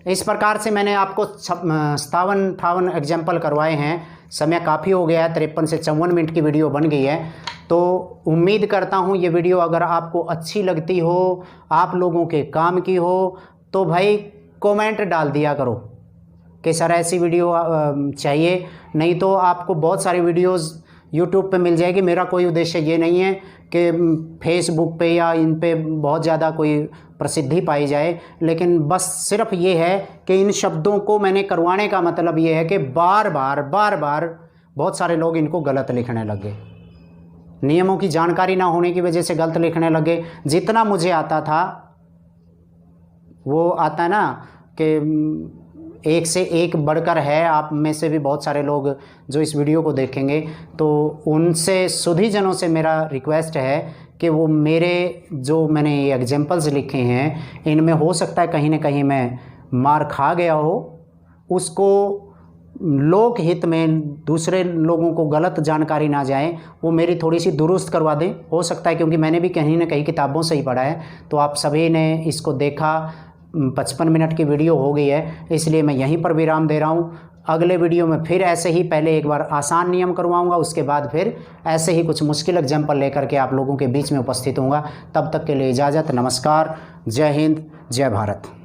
इस प्रकार से मैंने आपको 57-58 एग्जाम्पल करवाए हैं। समय काफ़ी हो गया है, 53 से 54 मिनट की वीडियो बन गई है। तो उम्मीद करता हूँ ये वीडियो अगर आपको अच्छी लगती हो, आप लोगों के काम की हो, तो भाई कमेंट डाल दिया करो कि सर ऐसी वीडियो चाहिए, नहीं तो आपको बहुत सारी वीडियोस यूट्यूब पे मिल जाएगी। मेरा कोई उद्देश्य ये नहीं है कि फेसबुक पे या इन पे बहुत ज़्यादा कोई प्रसिद्धि पाई जाए, लेकिन बस सिर्फ ये है कि इन शब्दों को मैंने करवाने का मतलब ये है कि बार बार बहुत सारे लोग इनको गलत लिखने लग गए। नियमों की जानकारी ना होने की वजह से गलत लिखने लगे। जितना मुझे आता था, वो आता ना कि एक से एक बढ़कर है। आप में से भी बहुत सारे लोग जो इस वीडियो को देखेंगे, तो उनसे सुधीजनों से मेरा रिक्वेस्ट है कि वो मेरे जो मैंने ये एग्जाम्पल्स लिखे हैं, इनमें हो सकता है कहीं ना कहीं मैं मार खा गया हो, उसको लोक हित में दूसरे लोगों को गलत जानकारी ना जाए, वो मेरी थोड़ी सी दुरुस्त करवा दें। हो सकता है, क्योंकि मैंने भी कहीं ना कहीं किताबों से ही पढ़ा है। तो आप सभी ने इसको देखा, 55 मिनट की वीडियो हो गई है, इसलिए मैं यहीं पर विराम दे रहा हूँ। अगले वीडियो में फिर ऐसे ही पहले एक बार आसान नियम करवाऊंगा, उसके बाद फिर ऐसे ही कुछ मुश्किल एग्जाम्पल लेकर के आप लोगों के बीच में उपस्थित होऊंगा। तब तक के लिए इजाज़त, नमस्कार, जय हिंद, जय भारत।